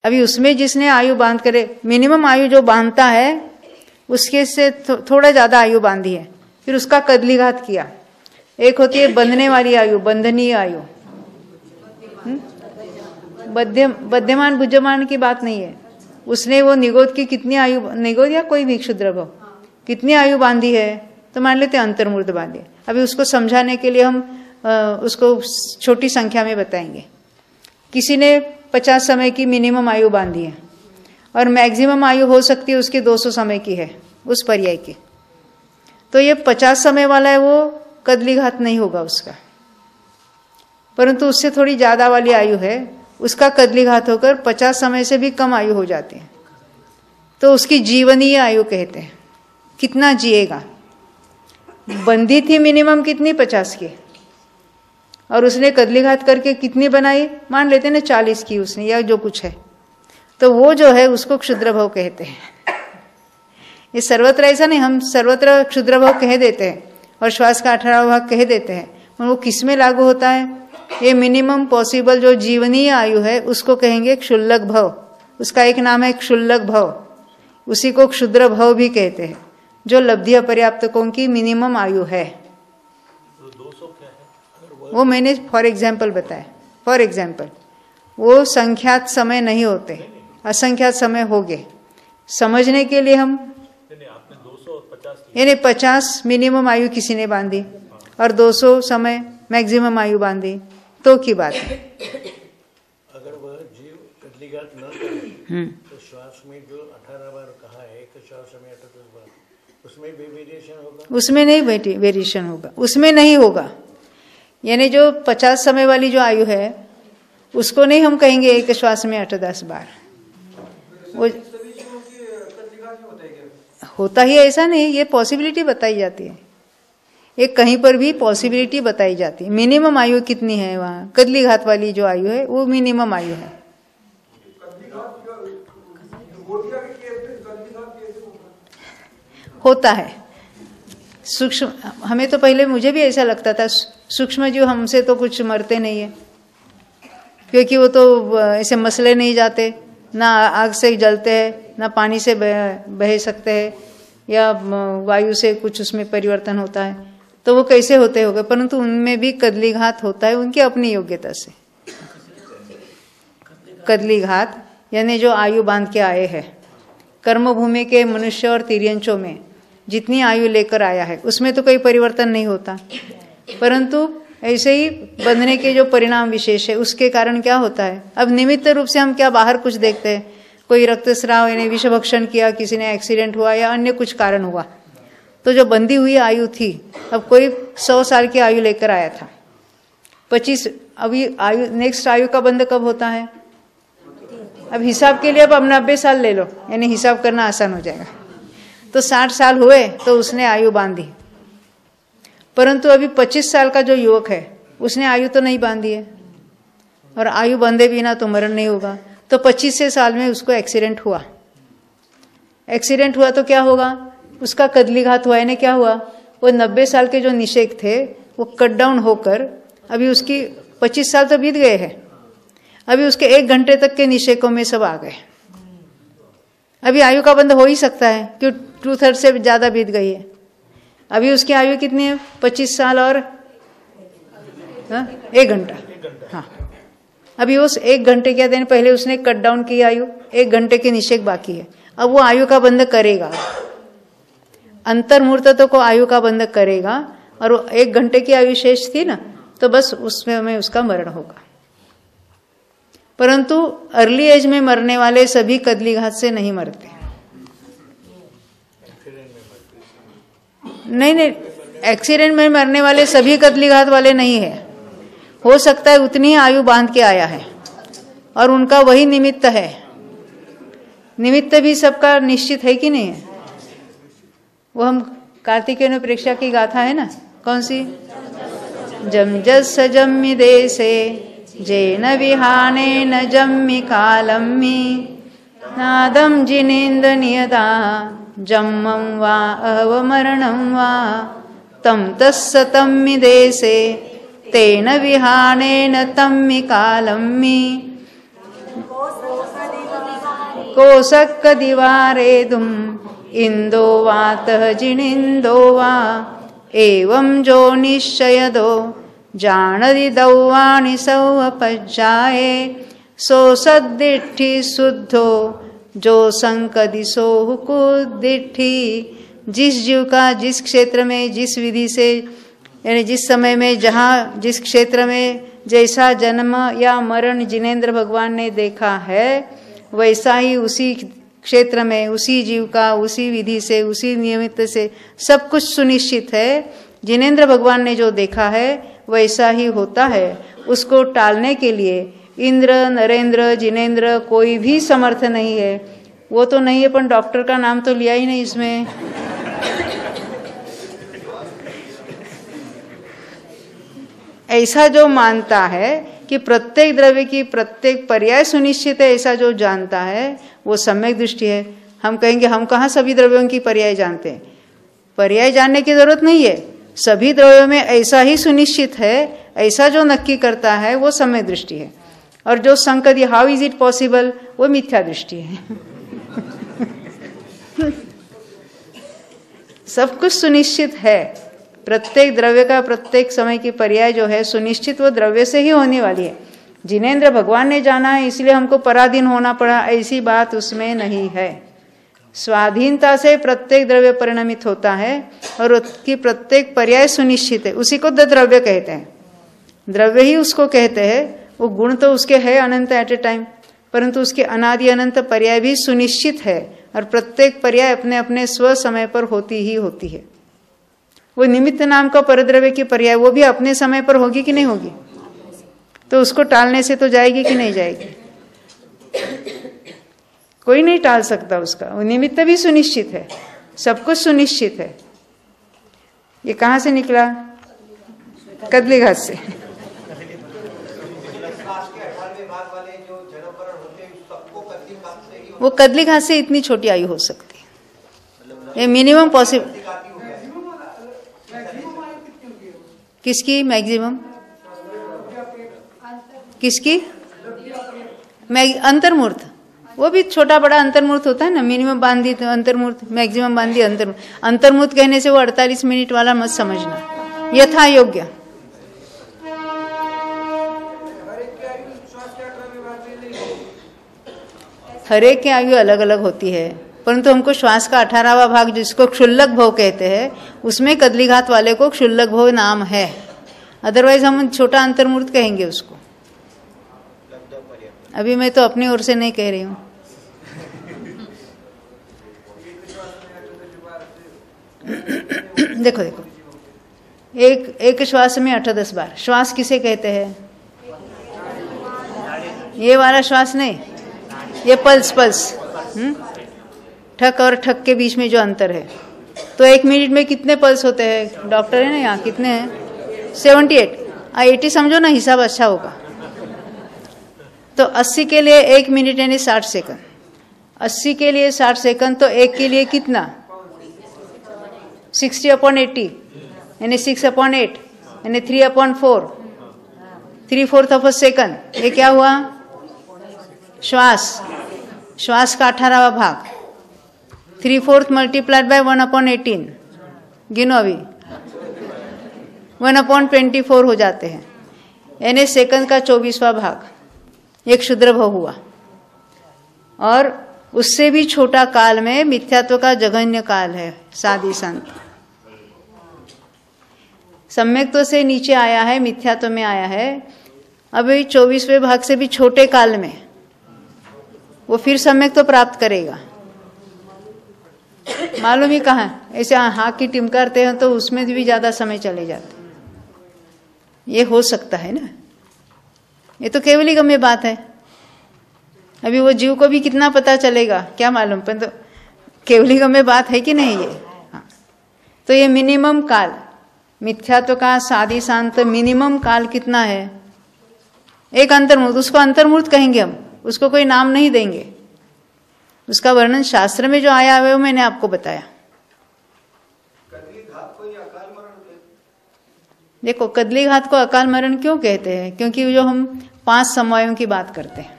अभी उसमें जिसने आयु बांध करे, मिनिमम आयु जो बांधता है उसके से थोड़ा ज्यादा आयु बांधी है, फिर उसका कदलीघात किया। एक होती है बंधने वाली आयु, बंधनीय आयु, बध्यमान बुद्धमान की बात नहीं है। उसने वो निगोद की कितनी आयु, निगोद या कोई भी क्षुद्र भव कितनी आयु बांधी है, तो मान लेते हैं अंतर्मूर्त बांधी। अभी उसको समझाने के लिए हम उसको छोटी संख्या में बताएंगे। किसी ने 50 समय की मिनिमम आयु बांधी है और मैक्सिमम आयु हो सकती है उसकी 200 समय की है, उस पर्याय की। तो ये 50 समय वाला है, वो कदलीघात नहीं होगा उसका, परंतु उससे थोड़ी ज्यादा वाली आयु है, उसका कदलीघात होकर 50 समय से भी कम आयु हो जाती है, तो उसकी जीवनीय आयु कहते हैं। कितना जिएगा? बंदी थी मिनिमम कितनी? 50 की, और उसने कदलीघात करके कितनी बनाई? मान लेते ना 40 की उसने, या जो कुछ है, तो वो जो है उसको क्षुद्र भव कहते हैं। ये सर्वत्र ऐसा नहीं, हम सर्वत्र क्षुद्र भव कह देते हैं और श्वास का 18वां भाग कह देते हैं, और वो किस में लागू होता है? ये मिनिमम पॉसिबल जो जीवनीय आयु है उसको कहेंगे क्षुल्लक भव। उसका एक नाम है क्षुल्लक भव, उसी को क्षुद्र भव भी कहते हैं, जो लब्धिय पर्याप्तकों की मिनिमम आयु है। वो मैंने फॉर एग्जाम्पल बताया। फॉर एग्जाम्पल वो संख्यात समय नहीं होते, असंख्यात समय हो गए। समझने के लिए हम यानी 50 मिनिमम आयु किसी ने बांधी और 200 समय मैक्सिमम आयु बांधी, तो की बात है। अगर वह जीव कदलीघात न करे तो श्वास में जो 18 बार कहा है, एक श्वास में 18 बार, उसमें भी वेरिएशन होगा? उसमें नहीं वेरिएशन होगा, उसमें नहीं होगा। यानी जो 50 समय वाली जो आयु है उसको नहीं हम कहेंगे एक श्वास में 8-10 बार। वो होता ही ऐसा नहीं, ये पॉसिबिलिटी बताई जाती है, ये कहीं पर भी पॉसिबिलिटी बताई जाती है। मिनिमम आयु कितनी है वहाँ? कदलीघात वाली जो आयु है वो मिनिमम आयु है। होता है सूक्ष्म, हमें तो पहले मुझे भी ऐसा लगता था सूक्ष्म जीव हमसे तो कुछ मरते नहीं है, क्योंकि वो तो ऐसे मसले नहीं जाते, ना आग से जलते हैं, ना पानी से बह सकते हैं, या वायु से कुछ उसमें परिवर्तन होता है, तो वो कैसे होते होंगे? परंतु उनमें भी कदलीघात होता है उनकी अपनी योग्यता से। कदलीघात यानी जो आयु बांध के आए हैं, कर्मभूमि के मनुष्य और तिर्यंचों में जितनी आयु लेकर आया है उसमें तो कोई परिवर्तन नहीं होता, परंतु ऐसे ही बंधने के जो परिणाम विशेष है उसके कारण क्या होता है? अब निमित्त रूप से हम क्या बाहर कुछ देखते हैं, कोई रक्तस्राव यानी विषभक्षण किया, किसी ने एक्सीडेंट हुआ या अन्य कुछ कारण हुआ, तो जो बंधी हुई आयु थी, अब कोई 100 साल की आयु लेकर आया था, 25, अभी आयु नेक्स्ट आयु का बंध कब होता है? अब हिसाब के लिए अब 90 साल ले लो, यानी हिसाब करना आसान हो जाएगा। तो 60 साल हुए तो उसने आयु बांधी, परंतु अभी 25 साल का जो युवक है उसने आयु तो नहीं बांधी है, और आयु बंधे बिना तो मरण नहीं होगा। तो 25 साल में उसको एक्सीडेंट हुआ। एक्सीडेंट हुआ तो क्या होगा? उसका कदलीघात हुआ, यानी क्या हुआ? वो 90 साल के जो निषेक थे वो कट डाउन होकर अभी उसकी 25 साल तो बीत गए हैं, अभी उसके 1 घंटे तक के निषेकों में सब आ गए। अभी आयु का बंध हो ही सकता है, क्यों 2/3 से ज्यादा बीत गई है। अभी उसकी आयु कितनी है? 25 साल और 1 घंटा। हाँ, अभी उस 1 घंटे क्या दिन पहले उसने कट डाउन की आयु, 1 घंटे के निषेक बाकी है। अब वो आयु का बंध करेगा, अंतर्मूर्त को आयु का बंध करेगा, और वो 1 घंटे की आयु शेष थी ना, तो बस उसमें में उसका मरण होगा। परंतु अर्ली एज में मरने वाले सभी कदलीघात से नहीं मरते। नहीं, एक्सीडेंट में मरने वाले सभी कदलीघात वाले नहीं है। हो सकता है उतनी ही आयु बांध के आया है और उनका वही निमित्त है। निमित्त भी सबका निश्चित है कि नहीं है? वो हम कार्तिकेय प्रेक्षा की गाथा है ना, कौन सी? जम जस जम्मि देशे जेन विहानेन जम्मि कालम्मि नादम जिनेन्द्र नियता जम्मं वा अवमरणं वा तम तस्स तम्मि देशे तेन विहानेन तम्मि कालम्मि कोसक्क दिवारेदुम इंदो वातः जिनिंदो वा एवं जो निश्चयदो जानदि दौवाणि सौपज्जाए सो सद्दिट्ठि शुद्धो जो संकदि सोहु कुदिट्ठि। जिस जीव का जिस क्षेत्र में जिस विधि से, यानी जिस समय में जहाँ जिस क्षेत्र में जैसा जन्म या मरण जिनेन्द्र भगवान ने देखा है, वैसा ही उसी क्षेत्र में उसी जीव का उसी विधि से उसी नियमित से सब कुछ सुनिश्चित है। जिनेन्द्र भगवान ने जो देखा है वैसा ही होता है। उसको टालने के लिए इंद्र, नरेंद्र, जिनेन्द्र कोई भी समर्थ नहीं है। वो तो नहीं है, पर डॉक्टर का नाम तो लिया ही नहीं इसमें। ऐसा जो मानता है कि प्रत्येक द्रव्य की प्रत्येक पर्याय सुनिश्चित है, ऐसा जो जानता है वो सम्यक दृष्टि है। हम कहेंगे हम कहाँ सभी द्रव्यों की पर्याय जानते हैं? पर्याय जानने की जरूरत नहीं है, सभी द्रव्यों में ऐसा ही सुनिश्चित है, ऐसा जो नक्की करता है वो सम्यक दृष्टि है। और जो संकदी हाउ इज इट पॉसिबल, वो मिथ्या दृष्टि है। सब कुछ सुनिश्चित है, प्रत्येक द्रव्य का प्रत्येक समय की पर्याय जो है सुनिश्चित, वो द्रव्य से ही होने वाली है। जिनेन्द्र भगवान ने जाना है इसलिए हमको पराधीन होना पड़ा, ऐसी बात उसमें नहीं है। स्वाधीनता से प्रत्येक द्रव्य परिणमित होता है और उसकी प्रत्येक पर्याय सुनिश्चित है। उसी को द्रव्य कहते हैं, द्रव्य ही उसको कहते हैं। वो गुण तो उसके है अनंत एट ए टाइम, परंतु उसके अनादि अनंत पर्याय भी सुनिश्चित है और प्रत्येक पर्याय अपने अपने स्व समय पर होती ही होती है। वो निमित्त नाम का परद्रव्य की पर्याय वो भी अपने समय पर होगी कि नहीं होगी? तो उसको टालने से तो जाएगी कि नहीं जाएगी? कोई नहीं टाल सकता उसका। वो निमित्त भी सुनिश्चित है, सब कुछ सुनिश्चित है। ये कहाँ से निकला? कदलीघात से। वो कदलीघात से इतनी छोटी आयु हो सकती है, ये मिनिमम पॉसिबल। किसकी मैक्सिमम? किसकी? अंतर्मूर्त। वो भी छोटा बड़ा अंतर्मूर्त होता है ना, मिनिमम बांधी तो अंतर्मूर्त, मैक्सिमम बांधी अंतर्मूर्त। अंतर्मूर्त कहने से वो 48 मिनट वाला मत समझना, यथा योग्य। हर एक की आयु अलग अलग होती है, परंतु हमको श्वास का 18वां भाग जिसको क्षुल्लक भव कहते हैं, उसमें कदलीघात वाले को क्षुल्लक भव नाम है। अदरवाइज हम छोटा अंतर्मूर्त कहेंगे उसको। अभी मैं तो अपनी ओर से नहीं कह रही हूँ। देखो देखो, एक श्वास में 8-10 बार। श्वास किसे कहते हैं? ये वाला श्वास नहीं, ये पल्स। ठक और ठक के बीच में जो अंतर है। तो 1 मिनट में कितने पल्स होते हैं? डॉक्टर है ना यहाँ, कितने हैं? 78। 80 समझो ना, हिसाब अच्छा होगा। तो 80 के लिए 1 मिनट यानी 60 सेकंड। 80 के लिए 60 सेकंड, तो 1 के लिए कितना? 60/80 यानी 6/8 यानी 3/4, 3/4 ऑफ अ सेकंड। ये क्या हुआ? श्वास का 18वां भाग। 3/4 मल्टीप्लाइड बाय 1/18, गिनो अभी, 1/24 हो जाते हैं, यानी सेकंड का 24वां भाग। एक क्षुद्र भव हुआ। और उससे भी छोटा काल में मिथ्यात्व का जघन्य काल है साधी संत। सम्यक्त्व से नीचे आया है, मिथ्यात्व में आया है। अभी 24वें भाग से भी छोटे काल में वो फिर सम्यक्त्व प्राप्त करेगा। मालूम ही कहाँ, ऐसे हाँ की टिम करते हैं तो उसमें भी ज्यादा समय चले जाते। ये हो सकता है ना, ये तो केवल ही गम्य बात है। अभी वो जीव को भी कितना पता चलेगा क्या मालूम, पर तो केवल ही गम्य बात है कि नहीं ये। हाँ। तो ये मिनिमम काल मिथ्यात्व का साधी शांत मिनिमम काल कितना है? एक अंतर्मूर्त, उसको अंतर्मूर्त कहेंगे हम, उसको कोई नाम नहीं देंगे। उसका वर्णन शास्त्र में जो आया है वो मैंने आपको बताया। देखो, कदली घात को अकाल मरण क्यों कहते हैं? क्योंकि जो हम 5 समवायों की बात करते हैं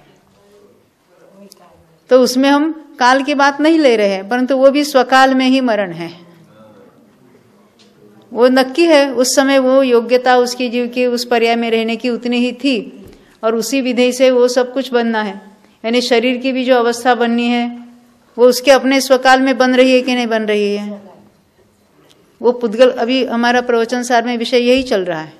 तो उसमें हम काल की बात नहीं ले रहे हैं, परंतु वो भी स्वकाल में ही मरण है। वो नक्की है, उस समय वो योग्यता उसकी जीव की उस पर्याय में रहने की उतनी ही थी और उसी विधि से वो सब कुछ बनना है। यानी शरीर की भी जो अवस्था बननी है वो उसके अपने स्वकाल में बन रही है कि नहीं बन रही है? वो पुद्गल, अभी हमारा प्रवचन सार में विषय यही चल रहा है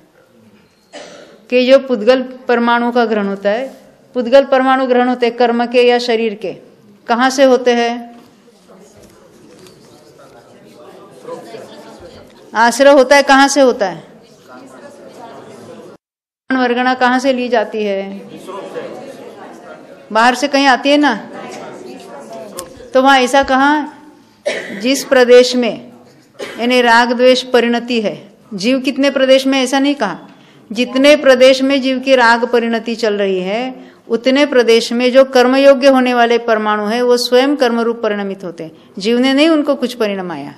कि जो पुद्गल परमाणु का ग्रहण होता है, पुद्गल परमाणु ग्रहण होते हैं कर्म के या शरीर के, कहाँ से होते हैं? आश्रय होता है, कहाँ से होता है? वर्गणा कहाँ से ली जाती है? बाहर से कहीं आती है ना। तो वहां ऐसा कहा, जिस प्रदेश में यानी राग द्वेष परिणति है, जीव कितने प्रदेश में, ऐसा नहीं कहा। जितने प्रदेश में जीव की राग परिणति चल रही है उतने प्रदेश में जो कर्म योग्य होने वाले परमाणु है वो स्वयं कर्म रूप परिणमित होते हैं। जीव ने नहीं उनको कुछ परिणमाया,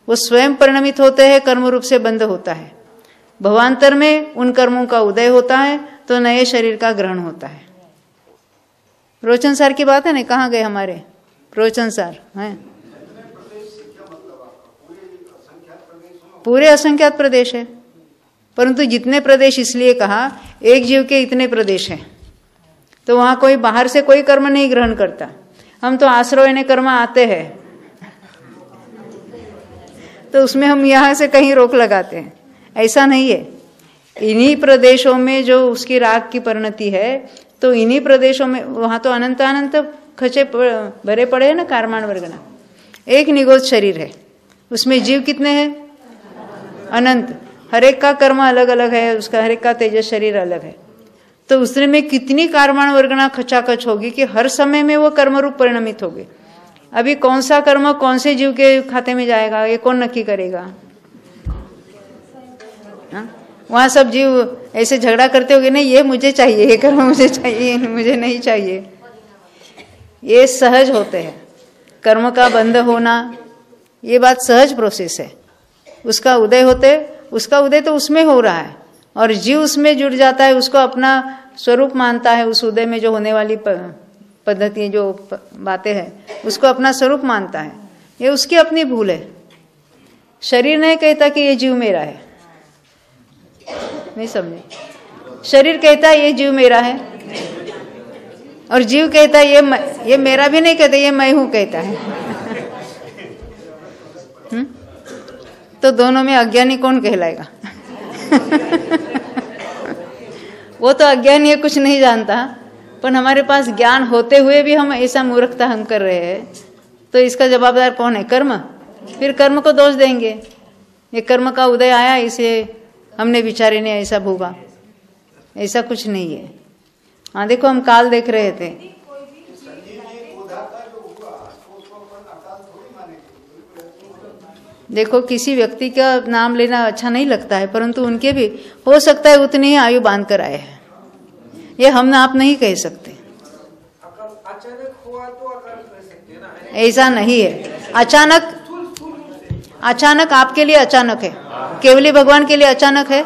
वो स्वयं परिणमित होते हैं, कर्म रूप से बंध होता है। भवांतर में उन कर्मों का उदय होता है तो नए शरीर का ग्रहण होता है। प्रवचन सार की बात है ना, कहाँ गए हमारे प्रवचन सार हैं? पूरे असंख्यात प्रदेश है, परंतु जितने प्रदेश इसलिए कहा, एक जीव के इतने प्रदेश हैं, तो वहां कोई बाहर से कोई कर्म नहीं ग्रहण करता। हम तो आश्रय कर्म आते हैं तो उसमें हम यहाँ से कहीं रोक लगाते हैं, ऐसा नहीं है। इन्हीं प्रदेशों में जो उसकी राग की परिणति है, तो इन्हीं प्रदेशों में, वहां तो अनंत अनंत खचे भरे पड़े हैं ना, कारमान वर्गना। एक निगोच शरीर है, उसमें जीव कितने हैं? अनंत। हरेक का कर्म अलग अलग है, उसका हरेक का तेजस शरीर अलग है। तो उसमें में कितनी कारमान वर्गना खचाखच होगी कि हर समय में वो कर्म रूप परिणमित होगी। अभी कौन सा कर्म कौन से जीव के खाते में जाएगा, ये कौन नक्की करेगा? वहां सब जीव ऐसे झगड़ा करते होंगे, नहीं ये मुझे चाहिए, ये कर्म मुझे चाहिए, मुझे नहीं चाहिए। ये सहज होते हैं, कर्म का बंध होना ये बात सहज प्रोसेस है। उसका उदय तो उसमें हो रहा है और जीव उसमें जुड़ जाता है, उसको अपना स्वरूप मानता है। उस उदय में जो होने वाली पद्धति जो बातें हैं उसको अपना स्वरूप मानता है। ये उसकी अपनी भूल है। शरीर नहीं कहता कि ये जीव मेरा है, नहीं समझे? शरीर कहता है ये जीव मेरा है और जीव कहता है ये मेरा भी नहीं कहता, ये मैं हूं कहता है। तो दोनों में अज्ञानी कौन कहलाएगा? वो तो अज्ञानी है, कुछ नहीं जानता, पर हमारे पास ज्ञान होते हुए भी हम ऐसा मूर्खता हम कर रहे हैं, तो इसका जवाबदार कौन है? कर्म। फिर कर्म को दोष देंगे, ये कर्म का उदय आया इसे हमने बेचारे ने ऐसा भोगा। ऐसा कुछ नहीं है। हाँ देखो, हम काल देख रहे थे, देखो किसी व्यक्ति का नाम लेना अच्छा नहीं लगता है, परंतु उनके भी हो सकता है उतनी ही आयु बांध कर आए हैं, ये हम आप नहीं कह सकते। अचानक हुआ तो अकाल कह सकते हैं ना, ऐसा नहीं है। अचानक आपके लिए अचानक है, केवली भगवान के लिए अचानक है,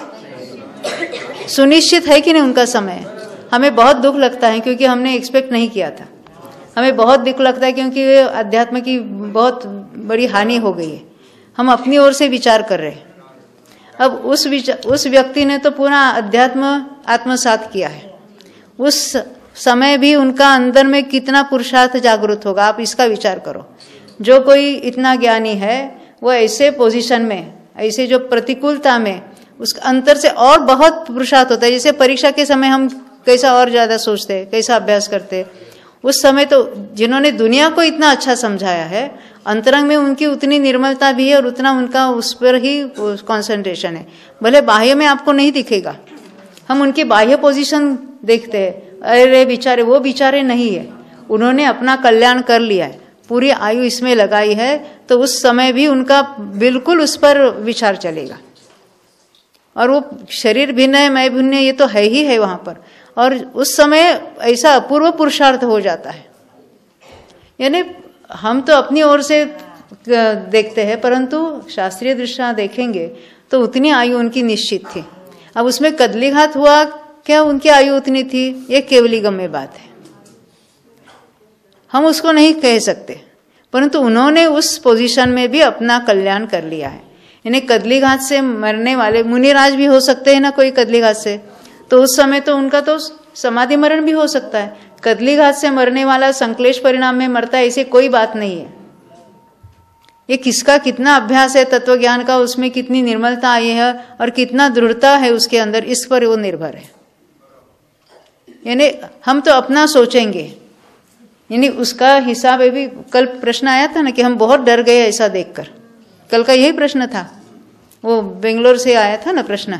सुनिश्चित है कि नहीं उनका समय। हमें बहुत दुख लगता है क्योंकि हमने एक्सपेक्ट नहीं किया था, हमें बहुत दुख लगता है क्योंकि अध्यात्म की बहुत बड़ी हानि हो गई है। हम अपनी ओर से विचार कर रहे हैं। अब उस व्यक्ति ने तो पूरा अध्यात्म आत्मसात किया है, उस समय भी उनका अंदर में कितना पुरुषार्थ जागृत होगा, आप इसका विचार करो। जो कोई इतना ज्ञानी है वो ऐसे पोजीशन में, ऐसे जो प्रतिकूलता में, उस अंतर से और बहुत पुरुषार्थ होता है। जैसे परीक्षा के समय हम कैसा और ज्यादा सोचते हैं, कैसा अभ्यास करते हैं, उस समय तो जिन्होंने दुनिया को इतना अच्छा समझाया है, अंतरंग में उनकी उतनी निर्मलता भी है और उतना उनका उस पर ही कंसंट्रेशन है। भले बाह्य में आपको नहीं दिखेगा, हम उनकी बाह्य पोजीशन देखते हैं, अरे बेचारे, वो बेचारे नहीं है, उन्होंने अपना कल्याण कर लिया है, पूरी आयु इसमें लगाई है, तो उस समय भी उनका बिल्कुल उस पर विचार चलेगा। और वो शरीर भिन्न है, मैं भिन्न है, ये तो है ही है वहां पर। और उस समय ऐसा अपूर्व पुरुषार्थ हो जाता है। यानी हम तो अपनी ओर से देखते हैं, परंतु शास्त्रीय दृष्टि देखेंगे तो उतनी आयु उनकी निश्चित थी। अब उसमें कदलीघात हुआ क्या, उनकी आयु उतनी थी, ये केवली गम्य बात है, हम उसको नहीं कह सकते। परंतु उन्होंने उस पोजीशन में भी अपना कल्याण कर लिया है। इन्हें कदलीघात से मरने वाले मुनिराज भी हो सकते हैं ना, कोई कदलीघात से, तो उस समय तो उनका तो समाधि मरण भी हो सकता है। कदलीघात से मरने वाला संक्लेश परिणाम में मरता है, ऐसे कोई बात नहीं है। ये किसका कितना अभ्यास है तत्व ज्ञान का, उसमें कितनी निर्मलता आई है और कितना दृढ़ता है उसके अंदर, इस पर वो निर्भर है। यानी हम तो अपना सोचेंगे, यानी उसका हिसाब है भी। कल प्रश्न आया था ना कि हम बहुत डर गए ऐसा देखकर, कल का यही प्रश्न था, वो बेंगलोर से आया था ना प्रश्न,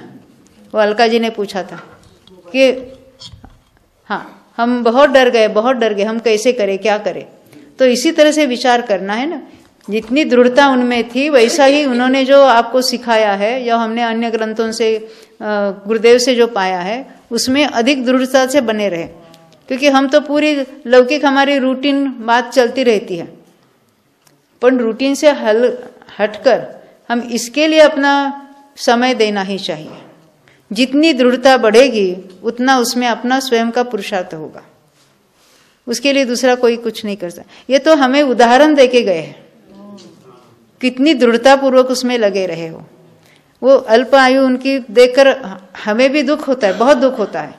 वो अलका जी ने पूछा था कि हाँ हम बहुत डर गए, हम कैसे करें, क्या करें। तो इसी तरह से विचार करना है ना, जितनी दृढ़ता उनमें थी वैसा ही उन्होंने जो आपको सिखाया है, या हमने अन्य ग्रंथों से गुरुदेव से जो पाया है, उसमें अधिक दृढ़ता से बने रहे। क्योंकि हम तो पूरी लौकिक हमारी रूटीन बात चलती रहती है, पर रूटीन से हटकर हम इसके लिए अपना समय देना ही चाहिए। जितनी दृढ़ता बढ़ेगी उतना उसमें अपना स्वयं का पुरुषार्थ होगा, उसके लिए दूसरा कोई कुछ नहीं कर सकता। ये तो हमें उदाहरण देके गए हैं, कितनी दृढ़ता पूर्वक उसमें लगे रहे हो। वो अल्प आयु उनकी देखकर हमें भी दुख होता है, बहुत दुख होता है,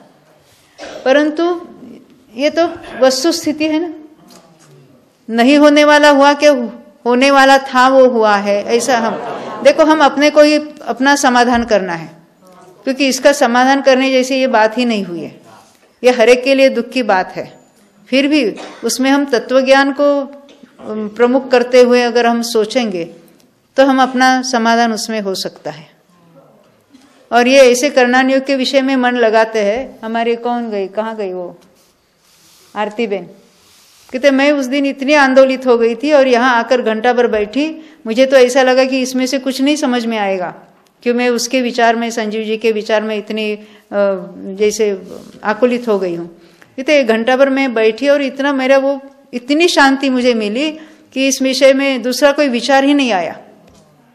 परंतु ये तो वस्तु स्थिति है ना, नहीं होने वाला हुआ क्या, होने वाला था वो हुआ है, ऐसा हम देखो। हम अपने को ही अपना समाधान करना है, क्योंकि इसका समाधान करने जैसे ये बात ही नहीं हुई है, ये हर एक के लिए दुख की बात है। फिर भी उसमें हम तत्वज्ञान को प्रमुख करते हुए अगर हम सोचेंगे तो हम अपना समाधान उसमें हो सकता है। और ये ऐसे करणान योग के विषय में मन लगाते हैं। हमारे कौन गई, कहाँ गई वो आरती बेन, कहते मैं उस दिन इतनी आंदोलित हो गई थी और यहाँ आकर घंटा भर बैठी, मुझे तो ऐसा लगा कि इसमें से कुछ नहीं समझ में आएगा, क्यों मैं उसके विचार में, संजीव जी के विचार में इतनी जैसे आकुलित हो गई हूँ। कहते 1 घंटा भर मैं बैठी और इतना मेरा वो इतनी शांति मुझे मिली कि इस विषय में दूसरा कोई विचार ही नहीं आया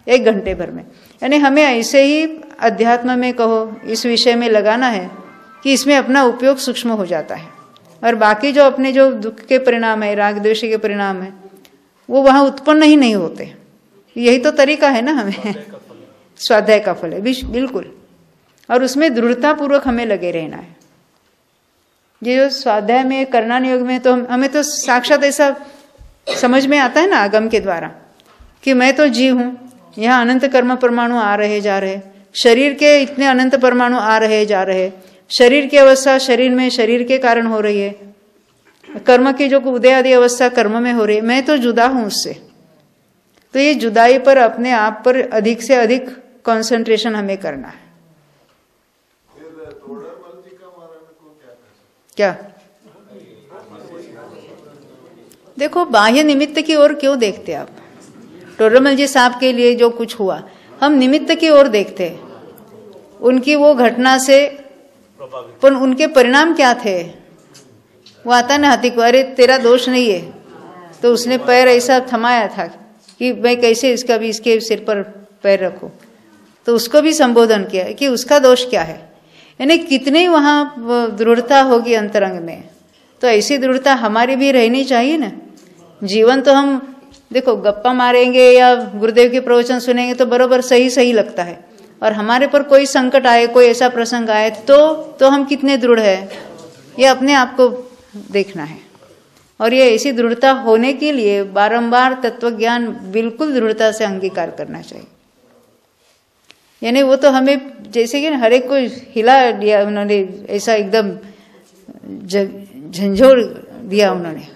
1 घंटे भर में। यानी हमें ऐसे ही अध्यात्म में कहो, इस विषय में लगाना है कि इसमें अपना उपयोग सूक्ष्म हो जाता है, और बाकी जो अपने जो दुख के परिणाम है, राग द्वेष के परिणाम है, वो वहां उत्पन्न ही नहीं होते। यही तो तरीका है ना, हमें स्वाध्याय का फल है बिल्कुल, और उसमें दृढ़ता पूर्वक हमें लगे रहना है। ये जो स्वाध्याय में, करणान योग में, तो हमें तो साक्षात ऐसा समझ में आता है ना आगम के द्वारा कि मैं तो जीव हूं, यहाँ अनंत कर्म परमाणु आ रहे जा रहे, शरीर के इतने अनंत परमाणु आ रहे जा रहे, शरीर की अवस्था शरीर में शरीर के कारण हो रही है, कर्म की जो उदय आदि अवस्था कर्म में हो रही है, मैं तो जुदा हूं उससे। तो ये जुदाई पर, अपने आप पर अधिक से अधिक कंसंट्रेशन हमें करना है। क्या देखो, बाह्य निमित्त की ओर क्यों देखते आप? टोडरमल जी साहब के लिए जो कुछ हुआ, हम निमित्त की ओर देखते हैं, उनकी वो घटना से, पर उनके परिणाम क्या थे? वो आता ना हाथी को, अरे तेरा दोष नहीं है, तो उसने पैर ऐसा थमाया था कि मैं कैसे इसका भी, इसके सिर पर पैर रखूं, तो उसको भी संबोधन किया कि उसका दोष क्या है। यानी कितनी वहां दृढ़ता होगी अंतरंग में। तो ऐसी दृढ़ता हमारी भी रहनी चाहिए ना। जीवन तो हम देखो गप्पा मारेंगे या गुरुदेव के प्रवचन सुनेंगे तो बरोबर सही लगता है, और हमारे पर कोई संकट आए, कोई ऐसा प्रसंग आए तो हम कितने दृढ़ है, ये अपने आप को देखना है। और ये ऐसी दृढ़ता होने के लिए बारंबार तत्वज्ञान बिल्कुल दृढ़ता से अंगीकार करना चाहिए। यानी वो तो हमें जैसे कि हर एक को हिला दिया उन्होंने, ऐसा एकदम झंझोड़ दिया उन्होंने।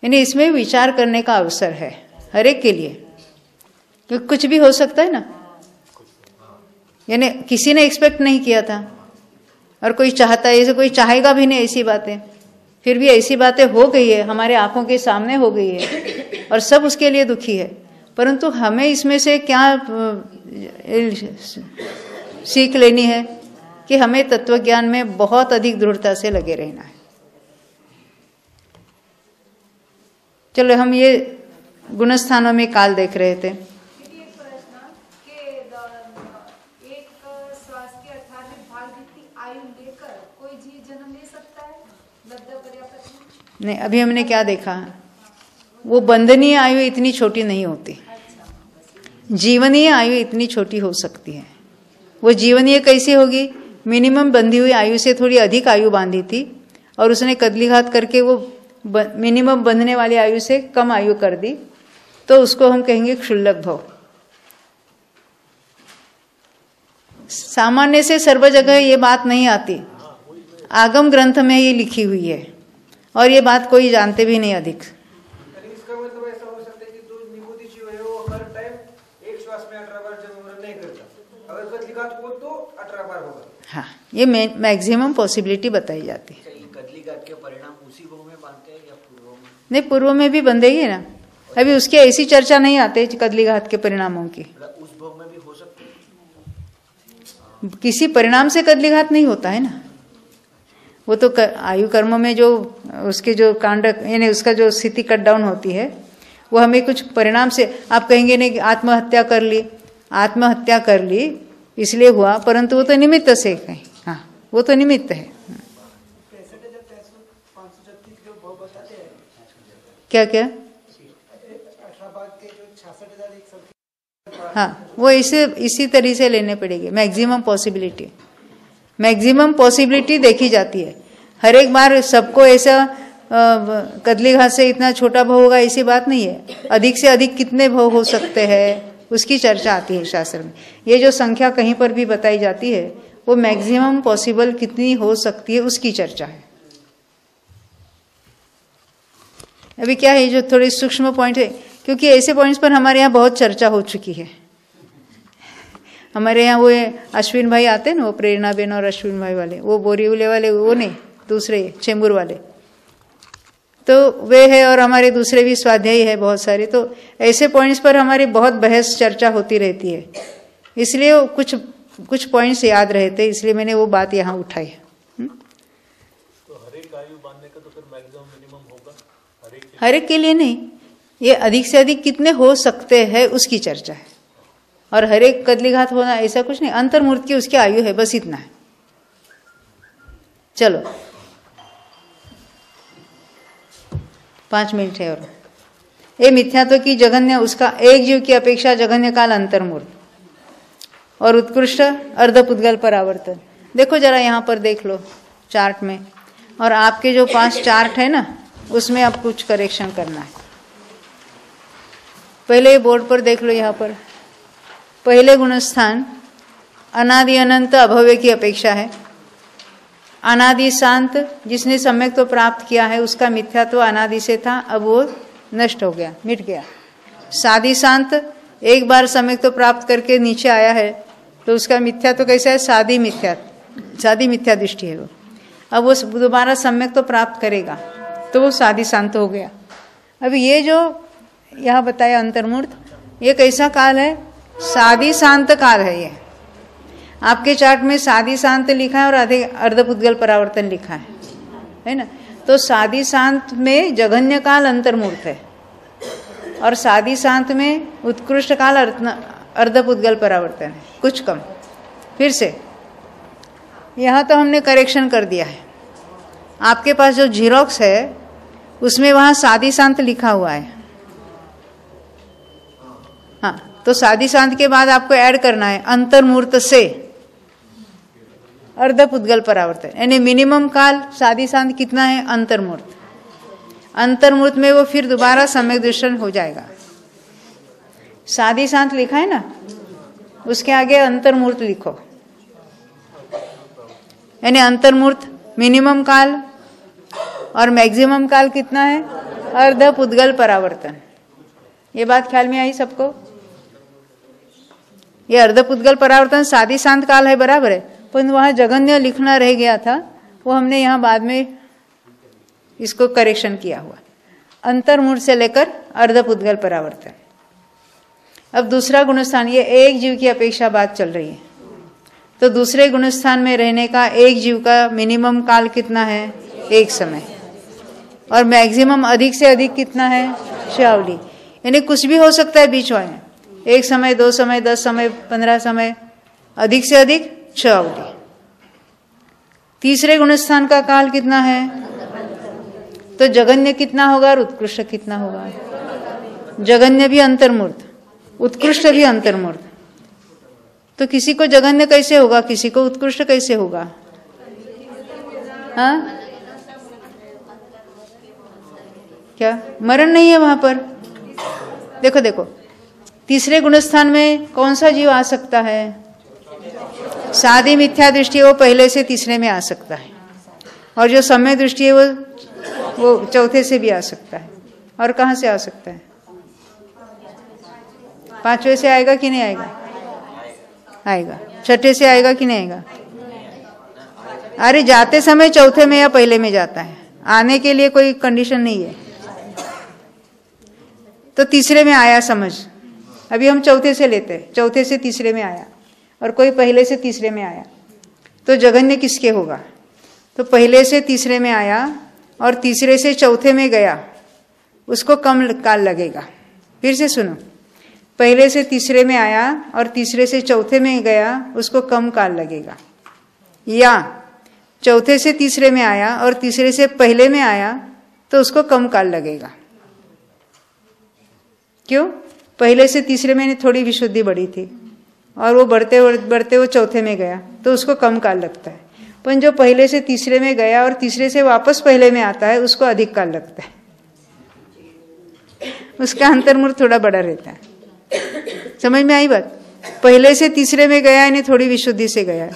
यानी इसमें विचार करने का अवसर है हर एक के लिए, क्योंकि कुछ भी हो सकता है ना। यानी किसी ने एक्सपेक्ट नहीं किया था, और कोई चाहता है, ऐसे कोई चाहेगा भी नहीं ऐसी बातें, फिर भी ऐसी बातें हो गई है, हमारे आंखों के सामने हो गई है, और सब उसके लिए दुखी है। परंतु हमें इसमें से क्या सीख लेनी है कि हमें तत्वज्ञान में बहुत अधिक दृढ़ता से लगे रहना है। चलो, हम ये गुणस्थानों में काल देख रहे थे। नहीं, अभी हमने क्या देखा, वो बंधनीय आयु इतनी छोटी नहीं होती, जीवनीय आयु इतनी छोटी हो सकती है। वो जीवनीय कैसी होगी? मिनिमम बंधी हुई आयु से थोड़ी अधिक आयु बांधी थी, और उसने कदलीघात करके वो मिनिमम बंधने वाली आयु से कम आयु कर दी, तो उसको हम कहेंगे क्षुल्लक भव। सामान्य से सर्व जगह ये बात नहीं आती, आगम ग्रंथ में ये लिखी हुई है, और ये बात कोई जानते भी नहीं अधिक। इसका मतलब ऐसा हो सकता है कि जो निगुदी जीव है वो हर टाइम एक श्वास में 18 बार जन्म नहीं करता, अगर कदलीघात हो तो 18 बार होगा। हाँ, ये मैक्सिमम पॉसिबिलिटी बताई जाती है। कदलीघात के परिणाम उसी भव में बांधते हैं या पूर्व में? नहीं, पूर्व में भी बंधेगी ना। अभी उसकी ऐसी चर्चा नहीं आती कदलीघात के परिणामों की। उस भव में भी हो सकते हैं, किसी परिणाम से कदलीघात नहीं होता है ना। वो तो आयु कर्म में जो उसके जो कांड, यानी उसका जो स्थिति कट डाउन होती है, वो हमें कुछ परिणाम से, आप कहेंगे नहीं कि आत्महत्या कर ली इसलिए हुआ, परंतु वो तो निमित्त से कहीं, हाँ वो तो निमित्त है। क्या क्या? हाँ, वो इसी तरीके से लेने पड़ेगी। मैक्सिमम पॉसिबिलिटी देखी जाती है। हर एक बार सबको ऐसा कदलीघात से इतना छोटा भव होगा ऐसी बात नहीं है। अधिक से अधिक कितने भव हो सकते हैं उसकी चर्चा आती है शास्त्र में। ये जो संख्या कहीं पर भी बताई जाती है वो मैक्सिमम पॉसिबल कितनी हो सकती है उसकी चर्चा है। अभी क्या है, जो थोड़े सूक्ष्म पॉइंट है, क्योंकि ऐसे पॉइंट्स पर हमारे यहाँ बहुत चर्चा हो चुकी है। हमारे यहाँ वो अश्विन भाई आते हैं ना, वो प्रेरणा बेन और अश्विन भाई वाले, वो बोरीवले वाले, वो नहीं, दूसरे चेंबूर वाले, तो वे है, और हमारे दूसरे भी स्वाध्यायी है बहुत सारे। तो ऐसे पॉइंट्स पर हमारी बहुत बहस चर्चा होती रहती है, इसलिए कुछ पॉइंट्स याद रहते, इसलिए मैंने वो बात यहाँ उठाई। तो हर एक आयु बांधने का तो फिर मैक्सिमम मिनिमम होगा, हर एक के लिए नहीं, ये अधिक से अधिक कितने हो सकते हैं उसकी चर्चा है। और हर एक कदलीघात होना ऐसा कुछ नहीं, अंतर्मूर्त की उसकी आयु है, बस इतना है। चलो 5 मिनट है और ये मिथ्यात्व की जघन्य, उसका एक जीव की अपेक्षा जघन्य काल अंतर्मूर्त और उत्कृष्ट अर्धपुद्गल परावर्तन। देखो जरा यहाँ पर देख लो चार्ट में, और आपके जो 5 चार्ट है ना उसमें आप कुछ करेक्शन करना है। पहले बोर्ड पर देख लो, यहाँ पर पहले गुणस्थान अनादि अनंत अभव्य की अपेक्षा है। अनादि शांत जिसने सम्यक तो प्राप्त किया है उसका मिथ्यात्व अनादि से था, अब वो नष्ट हो गया, मिट गया। साधी शांत एक बार सम्यक तो प्राप्त करके नीचे आया है, तो उसका मिथ्या तो कैसा है? साधी मिथ्या दृष्टि है वो। अब वो दोबारा सम्यक तो प्राप्त करेगा, तो वो साधी शांत हो गया। अब ये जो यहाँ बताया अंतर्मूर्त, ये कैसा काल है? साधी शांत काल है। ये आपके चार्ट में साधी शांत लिखा है और अर्धपुद्गल परावर्तन लिखा है ना? तो साधी शांत में जघन्य काल अंतर्मूर्त है और साधी शांत में उत्कृष्ट काल अर्धपुद्गल परावर्तन है, कुछ कम। फिर से यहाँ तो हमने करेक्शन कर दिया है। आपके पास जो जीरोक्स है उसमें वहाँ साधी शांत लिखा हुआ है। हाँ, तो साधी शांत के बाद आपको ऐड करना है अंतर्मूर्त से अर्धपुद्गल परावर्तन, यानी मिनिमम काल साधी शांत कितना है? अंतर्मूर्त। अंतर्मूर्त में वो फिर दोबारा सम्यक दृष्टि हो जाएगा। साधी शांत लिखा है ना, उसके आगे अंतर्मूर्त लिखो, यानी अंतर्मूर्त मिनिमम काल और मैक्सिमम काल कितना है? अर्धपुद्गल परावर्तन। ये बात ख्याल में आई सबको? ये अर्धपुद्गल परावर्तन साधी शांत काल है, बराबर है, पर वहां जघन्य लिखना रह गया था, वो हमने यहाँ बाद में इसको करेक्शन किया हुआ। अंतर्मूर्त से लेकर अर्धपुद्गल परावर्तन। अब दूसरा गुणस्थान, ये एक जीव की अपेक्षा बात चल रही है, तो दूसरे गुणस्थान में रहने का एक जीव का मिनिमम काल कितना है? एक समय, और मैक्सिमम अधिक से अधिक कितना है? शियावली। यानी कुछ भी हो सकता है बीच में, 1 समय, 2 समय, 10 समय, 15 समय, अधिक से अधिक शियावली। तीसरे गुणस्थान का काल कितना है? तो जघन्य कितना होगा और उत्कृष्ट कितना होगा? जघन्य भी अंतर्मूर्त, उत्कृष्ट भी अंतर्मूर्त। तो किसी को जघन्य कैसे होगा, किसी को उत्कृष्ट कैसे होगा? हाँ, क्या मरण नहीं है वहां पर? देखो देखो, तीसरे गुणस्थान में कौन सा जीव आ सकता है? साधी मिथ्या दृष्टि, वो पहले से तीसरे में आ सकता है, और जो सम्यक दृष्टि है वो चौथे से भी आ सकता है। और कहाँ से आ सकता है? 5वें से आएगा कि नहीं आएगा? आएगा। 6ठे से आएगा कि नहीं आएगा? अरे जाते समय चौथे में या पहले में जाता है, आने के लिए कोई कंडीशन नहीं है। तो तीसरे में आया समझ, अभी हम चौथे से लेते हैं, चौथे से तीसरे में आया, और कोई पहले से तीसरे में आया, तो जघन्य किसके होगा? तो पहले से तीसरे में आया और तीसरे से चौथे में गया, उसको कम काल लगेगा। फिर से सुनो, पहले से तीसरे में आया और तीसरे से चौथे में गया, उसको कम काल लगेगा। या चौथे से तीसरे में आया और तीसरे से पहले में आया, तो उसको कम काल लगेगा। क्यों? पहले से तीसरे में थोड़ी विशुद्धि बढ़ी थी और वो बढ़ते बढ़ते वो चौथे में गया, तो उसको कम काल लगता है। पर जो पहले से तीसरे में गया और तीसरे से वापस पहले में आता है, उसको अधिक काल लगता है, उसका अंतर्मूर्त थोड़ा बड़ा रहता है। समझ में आई बात? पहले से तीसरे में गया यानी थोड़ी विशुद्धि से गया,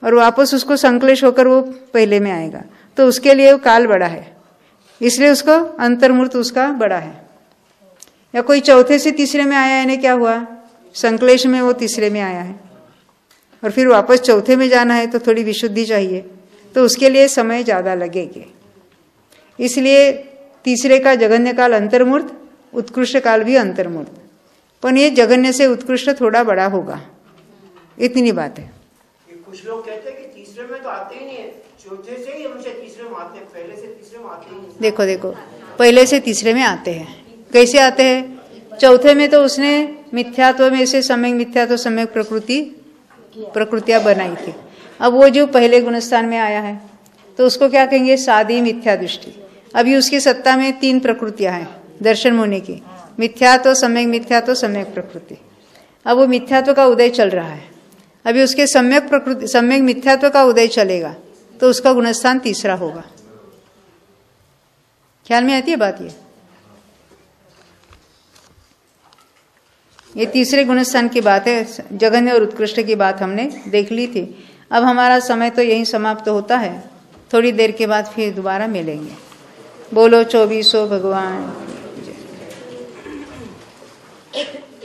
और वापस उसको संक्लेश होकर वो पहले में आएगा, तो उसके लिए वो काल बड़ा है, इसलिए उसको अंतर्मूर्त उसका बड़ा है। या कोई चौथे से तीसरे में आया, यानी क्या हुआ? संक्लेश में वो तीसरे में आया है, और फिर वापस चौथे में जाना है, तो थोड़ी विशुद्धि चाहिए, तो उसके लिए समय ज़्यादा लगेगी। इसलिए तीसरे का जघन्य काल अंतर्मूर्त, उत्कृष्ट काल भी अंतर्मूर्त, पर ये जघन्य से उत्कृष्ट थोड़ा बड़ा होगा, इतनी बात है। कुछ लोग कहते हैं कि तीसरे में तो आते ही नहीं है, चौथे से ही हमेशा तीसरे में आते हैं, पहले से तीसरे में आते ही नहीं। देखो देखो, पहले से तीसरे में आते हैं। कैसे आते हैं? चौथे में तो उसने मिथ्यात्व में से सम्यक मिथ्यात्व सम्यक प्रकृतियां बनाई थी। अब वो जो पहले गुणस्थान में आया है, तो उसको क्या कहेंगे? साधी मिथ्या दृष्टि। अभी उसकी सत्ता में 3 प्रकृतियां हैं दर्शन मुनि की, मिथ्यात्व, सम्यक प्रकृति। अब वो मिथ्यात्व का उदय चल रहा है, अभी उसके सम्यक मिथ्यात्व का उदय चलेगा, तो उसका गुणस्थान तीसरा होगा। ख्याल में आती है बात? ये तीसरे गुणस्थान की बात है, जघन्य और उत्कृष्ट की बात हमने देख ली थी। अब हमारा समय तो यहीं समाप्त होता है, थोड़ी देर के बाद फिर दोबारा मिलेंगे। बोलो 2400 भगवान। एक